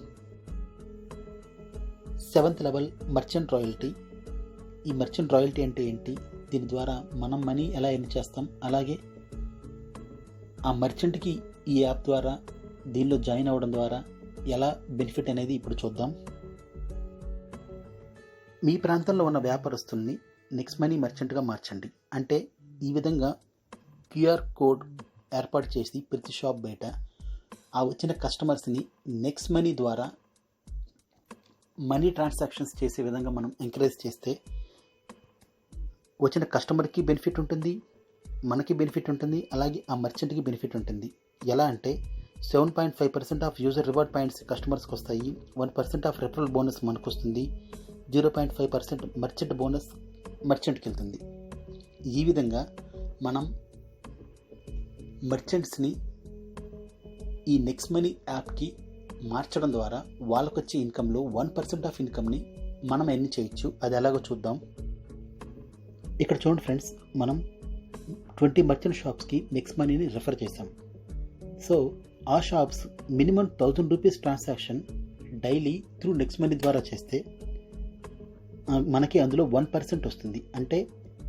7th level merchant royalty. ఈ మర్చెంట్ రాయల్టీ అంటే ఏంటి, దీని ద్వారా మనం మనీ ఎలా ఎర్న్ చేస్తాం, అలాగే ఆ మర్చెంట్కి ఈ యాప్ ద్వారా దీనిలో జాయిన్ అవ్వడం ద్వారా ఎలా బెనిఫిట్ అనేది ఇప్పుడు చూద్దాం. మీ ప్రాంతంలో ఉన్న వ్యాపారస్తుల్ని నెక్స్ట్ మనీ మర్చెంట్గా మార్చండి. అంటే ఈ విధంగా QR కోడ్ ఏర్పాటు చేసి ప్రతి షాప్ బయట ఆ వచ్చిన కస్టమర్స్ని నెక్స్ట్ మనీ ద్వారా మనీ ట్రాన్సాక్షన్స్ చేసే విధంగా మనం ఎంకరేజ్ చేస్తే వచ్చిన కస్టమర్కి బెనిఫిట్ ఉంటుంది, మనకి బెనిఫిట్ ఉంటుంది, అలాగే ఆ మర్చెంట్కి బెనిఫిట్ ఉంటుంది. ఎలా అంటే 7.5% ఆఫ్ యూజర్ రివార్డ్ పాయింట్స్ కస్టమర్స్కి వస్తాయి, 1% ఆఫ్ రెఫరల్ బోనస్ మనకు వస్తుంది, 0.5% మర్చెంట్ బోనస్ మర్చెంట్కి వెళ్తుంది. ఈ విధంగా మనం మర్చెంట్స్ని ఈ నెక్స్ట్ మనీ యాప్కి మార్చడం ద్వారా వాళ్ళకు వచ్చే ఇన్కంలో 1% ఆఫ్ ఇన్కమ్ని మనం ఎర్న్ చేయొచ్చు. అది ఎలాగో చూద్దాం. ఇక్కడ చూడండి ఫ్రెండ్స్, మనం 20 మర్చెంట్ షాప్స్కి నెక్స్ట్ మనీని రెఫర్ చేసాం. సో ఆ shops minimum 1000 rupees transaction daily through next money ద్వారా చేస్తే మనకి అందులో 1% వస్తుంది. అంటే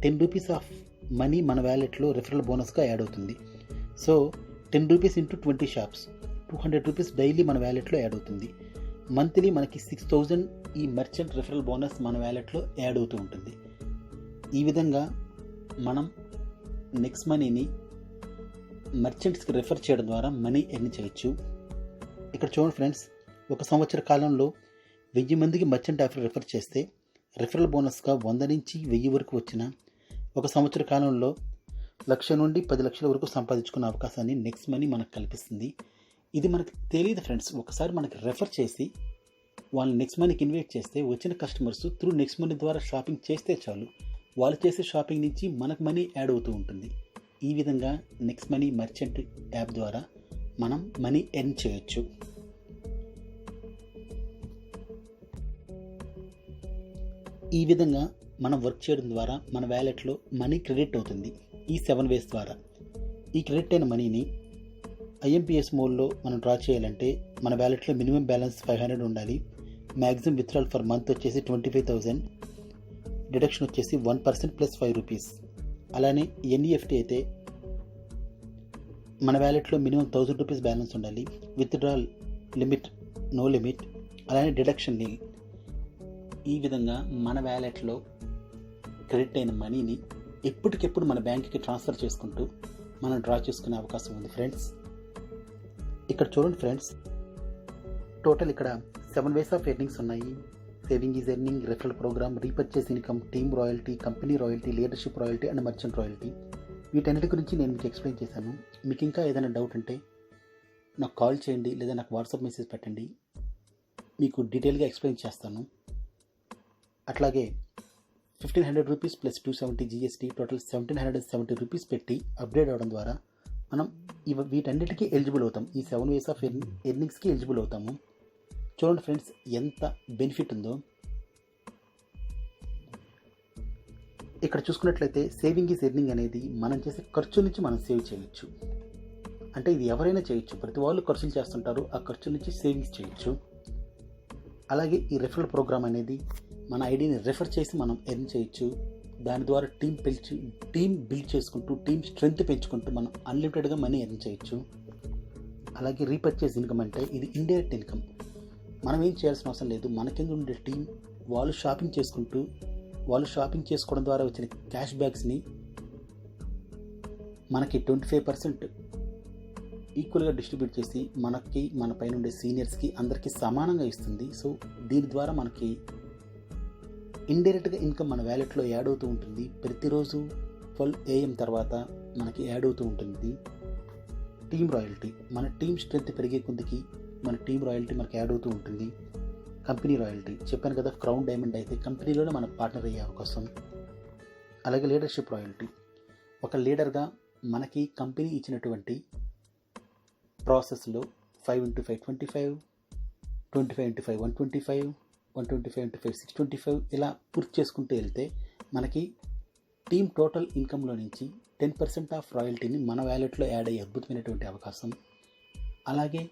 10 రూపీస్ ఆఫ్ మనీ మన వ్యాలెట్లో రెఫరల్ బోనస్గా యాడ్ అవుతుంది. So 10 rupees into 20 shops 200 rupees daily మన వ్యాలెట్లో యాడ్ అవుతుంది. మంత్లీ మనకి 6000 ఈ మర్చెంట్ రెఫరల్ బోనస్ మన వ్యాలెట్లో యాడ్ అవుతూ ఉంటుంది. ఈ విధంగా మనం నెక్స్ట్ మనీని మర్చెంట్స్కి రెఫర్ చేయడం ద్వారా మనీ ఎర్న్ చేయొచ్చు. ఇక్కడ చూడండి ఫ్రెండ్స్, 1 సంవత్సర కాలంలో 1000 మందికి మర్చెంట్ ఆఫర్ రెఫర్ చేస్తే రెఫరల్ బోనస్గా 100 నుంచి 1000 వరకు వచ్చిన 1 సంవత్సర కాలంలో 1,00,000 నుండి 10 లక్షల వరకు సంపాదించుకునే అవకాశాన్ని నెక్స్ట్ మనీ మనకు కల్పిస్తుంది. ఇది మనకు తెలియదు ఫ్రెండ్స్. ఒకసారి మనకి రెఫర్ చేసి వాళ్ళని నెక్స్ట్ మనీకి ఇన్వైట్ చేస్తే వచ్చిన కస్టమర్స్ త్రూ నెక్స్ట్ మనీ ద్వారా షాపింగ్ చేస్తే చాలు, వాళ్ళు చేసే షాపింగ్ నుంచి మనకు మనీ యాడ్ అవుతూ ఉంటుంది. ఈ విధంగా నెక్స్ట్ మనీ మర్చెంట్ యాప్ ద్వారా మనం మనీ ఎర్న్ చేయొచ్చు. ఈ విధంగా మనం వర్క్ చేయడం ద్వారా మన వ్యాలెట్లో మనీ క్రెడిట్ అవుతుంది ఈ 7 ways ద్వారా. ఈ క్రెడిట్ అయిన మనీని ఐఎంపిఎస్ మోడ్లో మనం డ్రా చేయాలంటే మన వ్యాలెట్లో మినిమం బ్యాలెన్స్ 500 ఉండాలి. మ్యాక్సిమం విత్డ్రాల్ ఫర్ మంత్ వచ్చేసి 25,000, డిడక్షన్ వచ్చేసి 1% ప్లస్ 5 రూపీస్. అలానే ఎన్ఈఎఫ్టీ అయితే మన వ్యాలెట్లో మినిమం 1000 రూపీస్ బ్యాలెన్స్ ఉండాలి. విత్డ్రాల్ లిమిట్ నో లిమిట్, అలానే డిడక్షన్ నీల్. ఈ విధంగా మన వ్యాలెట్లో క్రెడిట్ అయిన మనీని ఎప్పటికెప్పుడు మన బ్యాంక్కి ట్రాన్స్ఫర్ చేసుకుంటూ మనం డ్రా చేసుకునే అవకాశం ఉంది ఫ్రెండ్స్. ఇక్కడ చూడండి ఫ్రెండ్స్, టోటల్ ఇక్కడ 7 వేస్ ఆఫ్ ఎర్నింగ్స్ ఉన్నాయి. Saving is earning, referral programme, repurchase income, team royalty, company royalty, leadership royalty and merchant royalty. వీటన్నిటి గురించి నేను మీకు ఎక్స్ప్లెయిన్ చేశాను. మీకు ఇంకా ఏదైనా డౌట్ ఉంటే నాకు కాల్ చేయండి లేదా నాకు వాట్సాప్ మెసేజ్ పెట్టండి, మీకు డీటెయిల్గా ఎక్స్ప్లెయిన్ చేస్తాను. అట్లాగే 1,500 rupees plus 270 GST total 1,770 rupees పెట్టి అప్గ్రేడ్ అవ్వడం ద్వారా మనం వీటన్నిటికీ ఎలిజిబుల్ అవుతాం. ఈ 7 వేస్ ఆఫ్ ఎర్నింగ్స్కి ఎలిజిబుల్ అవుతాము. చూడండి ఫ్రెండ్స్, ఎంత బెనిఫిట్ ఉందో. ఇక్కడ చూసుకున్నట్లయితే సేవింగ్ ఈజ్ ఎర్నింగ్ అనేది మనం చేసే ఖర్చు నుంచి మనం సేవ్ చేయొచ్చు. అంటే ఇది ఎవరైనా చేయొచ్చు, ప్రతి వాళ్ళు ఖర్చులు చేస్తుంటారు, ఆ ఖర్చు నుంచి సేవింగ్స్ చేయొచ్చు. అలాగే ఈ రెఫరల్ ప్రోగ్రామ్ అనేది మన ఐడిని రెఫర్ చేసి మనం ఎర్న్ చేయొచ్చు. దాని ద్వారా టీమ్ బిల్డ్ చేసుకుంటూ టీమ్ స్ట్రెంగ్త్ పెంచుకుంటూ మనం అన్లిమిటెడ్గా మనీ ఎర్న్ చేయొచ్చు. అలాగే రీపర్చేస్ ఇన్కమ్ అంటే ఇది ఇండైరెక్ట్ ఇన్కమ్. మనం ఏం చేయాల్సిన అవసరం లేదు. మన కింద ఉండే టీం వాళ్ళు షాపింగ్ చేసుకోవడం ద్వారా వచ్చిన క్యాష్ బ్యాక్స్ని మనకి 25% ఈక్వల్గా డిస్ట్రిబ్యూట్ చేసి మన పైన ఉండే సీనియర్స్కి అందరికీ సమానంగా ఇస్తుంది. సో దీని ద్వారా మనకి ఇండైరెక్ట్గా ఇన్కమ్ మన వ్యాలెట్లో యాడ్ అవుతూ ఉంటుంది. ప్రతిరోజు 12 AM తర్వాత మనకి యాడ్ అవుతూ ఉంటుంది. టీమ్ రాయల్టీ, మన టీమ్ స్ట్రెంత్ పెరిగే కొద్దికి మన టీమ్ రాయల్టీ మనకి యాడ్ అవుతూ ఉంటుంది. కంపెనీ రాయల్టీ చెప్పాను కదా, క్రౌన్ డైమండ్ అయితే కంపెనీలోనే మనకు పార్ట్నర్ అయ్యే అవకాశం. అలాగే లీడర్షిప్ రాయల్టీ, ఒక లీడర్గా మనకి కంపెనీ ఇచ్చినటువంటి ప్రాసెస్లో 5x5 25, 25x5 125, 125x5 625 ఇలా పూర్తి చేసుకుంటూ వెళ్తే మనకి టీమ్ టోటల్ ఇన్కంలో నుంచి 10% ఆఫ్ రాయల్టీని మన వ్యాలెట్లో యాడ్ అయ్యే అద్భుతమైనటువంటి అవకాశం. అలాగే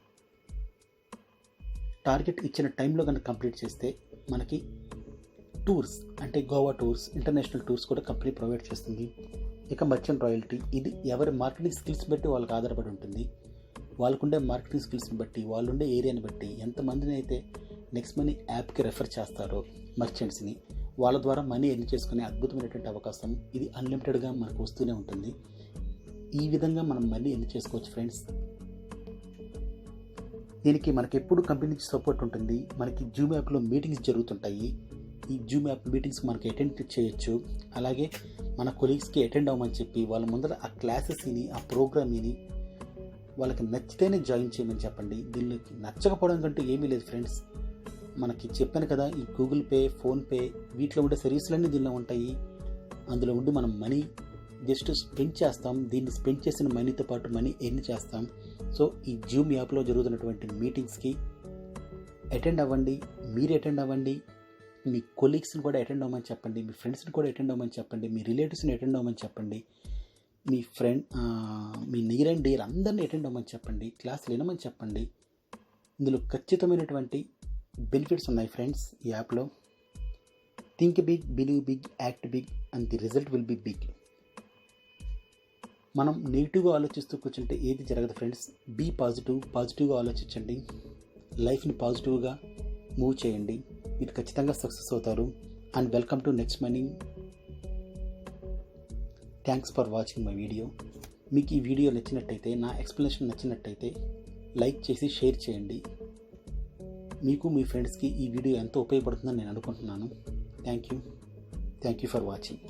టార్గెట్ ఇచ్చిన టైంలో కనుక కంప్లీట్ చేస్తే మనకి టూర్స్ అంటే గోవా టూర్స్, ఇంటర్నేషనల్ టూర్స్ కూడా కంపెనీ ప్రొవైడ్ చేస్తుంది. ఇక మర్చెంట్ రాయల్టీ, ఇది ఎవరి మార్కెటింగ్ స్కిల్స్ బట్టి వాళ్ళకి ఆధారపడి ఉంటుంది. వాళ్ళకుండే మార్కెటింగ్ స్కిల్స్ని బట్టి, వాళ్ళుండే ఏరియాని బట్టి ఎంతమందిని అయితే నెక్స్ట్ మనీ యాప్కి రెఫర్ చేస్తారో మర్చెంట్స్ని, వాళ్ళ ద్వారా మనీ ఎర్న్ చేసుకునే అద్భుతమైనటువంటి అవకాశం. ఇది అన్లిమిటెడ్గా మనకు వస్తూనే ఉంటుంది. ఈ విధంగా మనం మనీ ఎర్న్ చేసుకోవచ్చు ఫ్రెండ్స్. దీనికి మనకి ఎప్పుడు కంపెనీ నుంచి సపోర్ట్ ఉంటుంది. మనకి జూమ్ యాప్లో మీటింగ్స్ జరుగుతుంటాయి. ఈ జూమ్ యాప్ మీటింగ్స్ మనకి అటెండ్ చేయొచ్చు. అలాగే మన కొలీగ్స్కి అటెండ్ అవ్వమని చెప్పి వాళ్ళ ముందర ఆ క్లాసెస్ విని, ఆ ప్రోగ్రామ్ విని వాళ్ళకి నచ్చితేనే జాయిన్ చేయమని చెప్పండి. దీనికి నచ్చకపోవడం కంటూ ఏమీ లేదు ఫ్రెండ్స్. మనకి చెప్పాను కదా, ఈ గూగుల్ పే, ఫోన్పే వీటిలో ఉండే సర్వీసులన్నీ దీనిలో ఉంటాయి. అందులో ఉండి మనం మనీ జస్ట్ స్పెండ్ చేస్తాం. దీన్ని స్పెండ్ చేసిన మనీతో పాటు మనీ ఎర్న్ చేస్తాం. సో ఈ జూమ్ యాప్లో జరుగుతున్నటువంటి మీటింగ్స్కి అటెండ్ అవ్వండి. మీరు అటెండ్ అవ్వండి, మీ కొలీగ్స్ని కూడా అటెండ్ అవ్వమని చెప్పండి, మీ ఫ్రెండ్స్ని కూడా అటెండ్ అవ్వమని చెప్పండి, మీ రిలేటివ్స్ని అటెండ్ అవ్వమని చెప్పండి, మీ నియర్ అండ్ డియర్ అందరినీ అటెండ్ అవ్వమని చెప్పండి, క్లాసులు వినమని చెప్పండి. ఇందులో ఖచ్చితమైనటువంటి బెనిఫిట్స్ ఉన్నాయి ఫ్రెండ్స్ ఈ యాప్లో. Think big, believe big, act big and the result will be big. మనం నెగిటివ్గా ఆలోచిస్తూ కూర్చుంటే ఏది జరగదు ఫ్రెండ్స్. బీ పాజిటివ్గా ఆలోచించండి. లైఫ్ని పాజిటివ్గా మూవ్ చేయండి. మీరు ఖచ్చితంగా సక్సెస్ అవుతారు. And welcome to next money. Thanks for watching my video. మీకు ఈ వీడియో నచ్చినట్టయితే, నా ఎక్స్ప్లెనేషన్ నచ్చినట్టయితే లైక్ చేసి షేర్ చేయండి. మీకు మీ ఫ్రెండ్స్కి ఈ వీడియో ఎంతో ఉపయోగపడుతుందని నేను అనుకుంటున్నాను. Thank you for watching.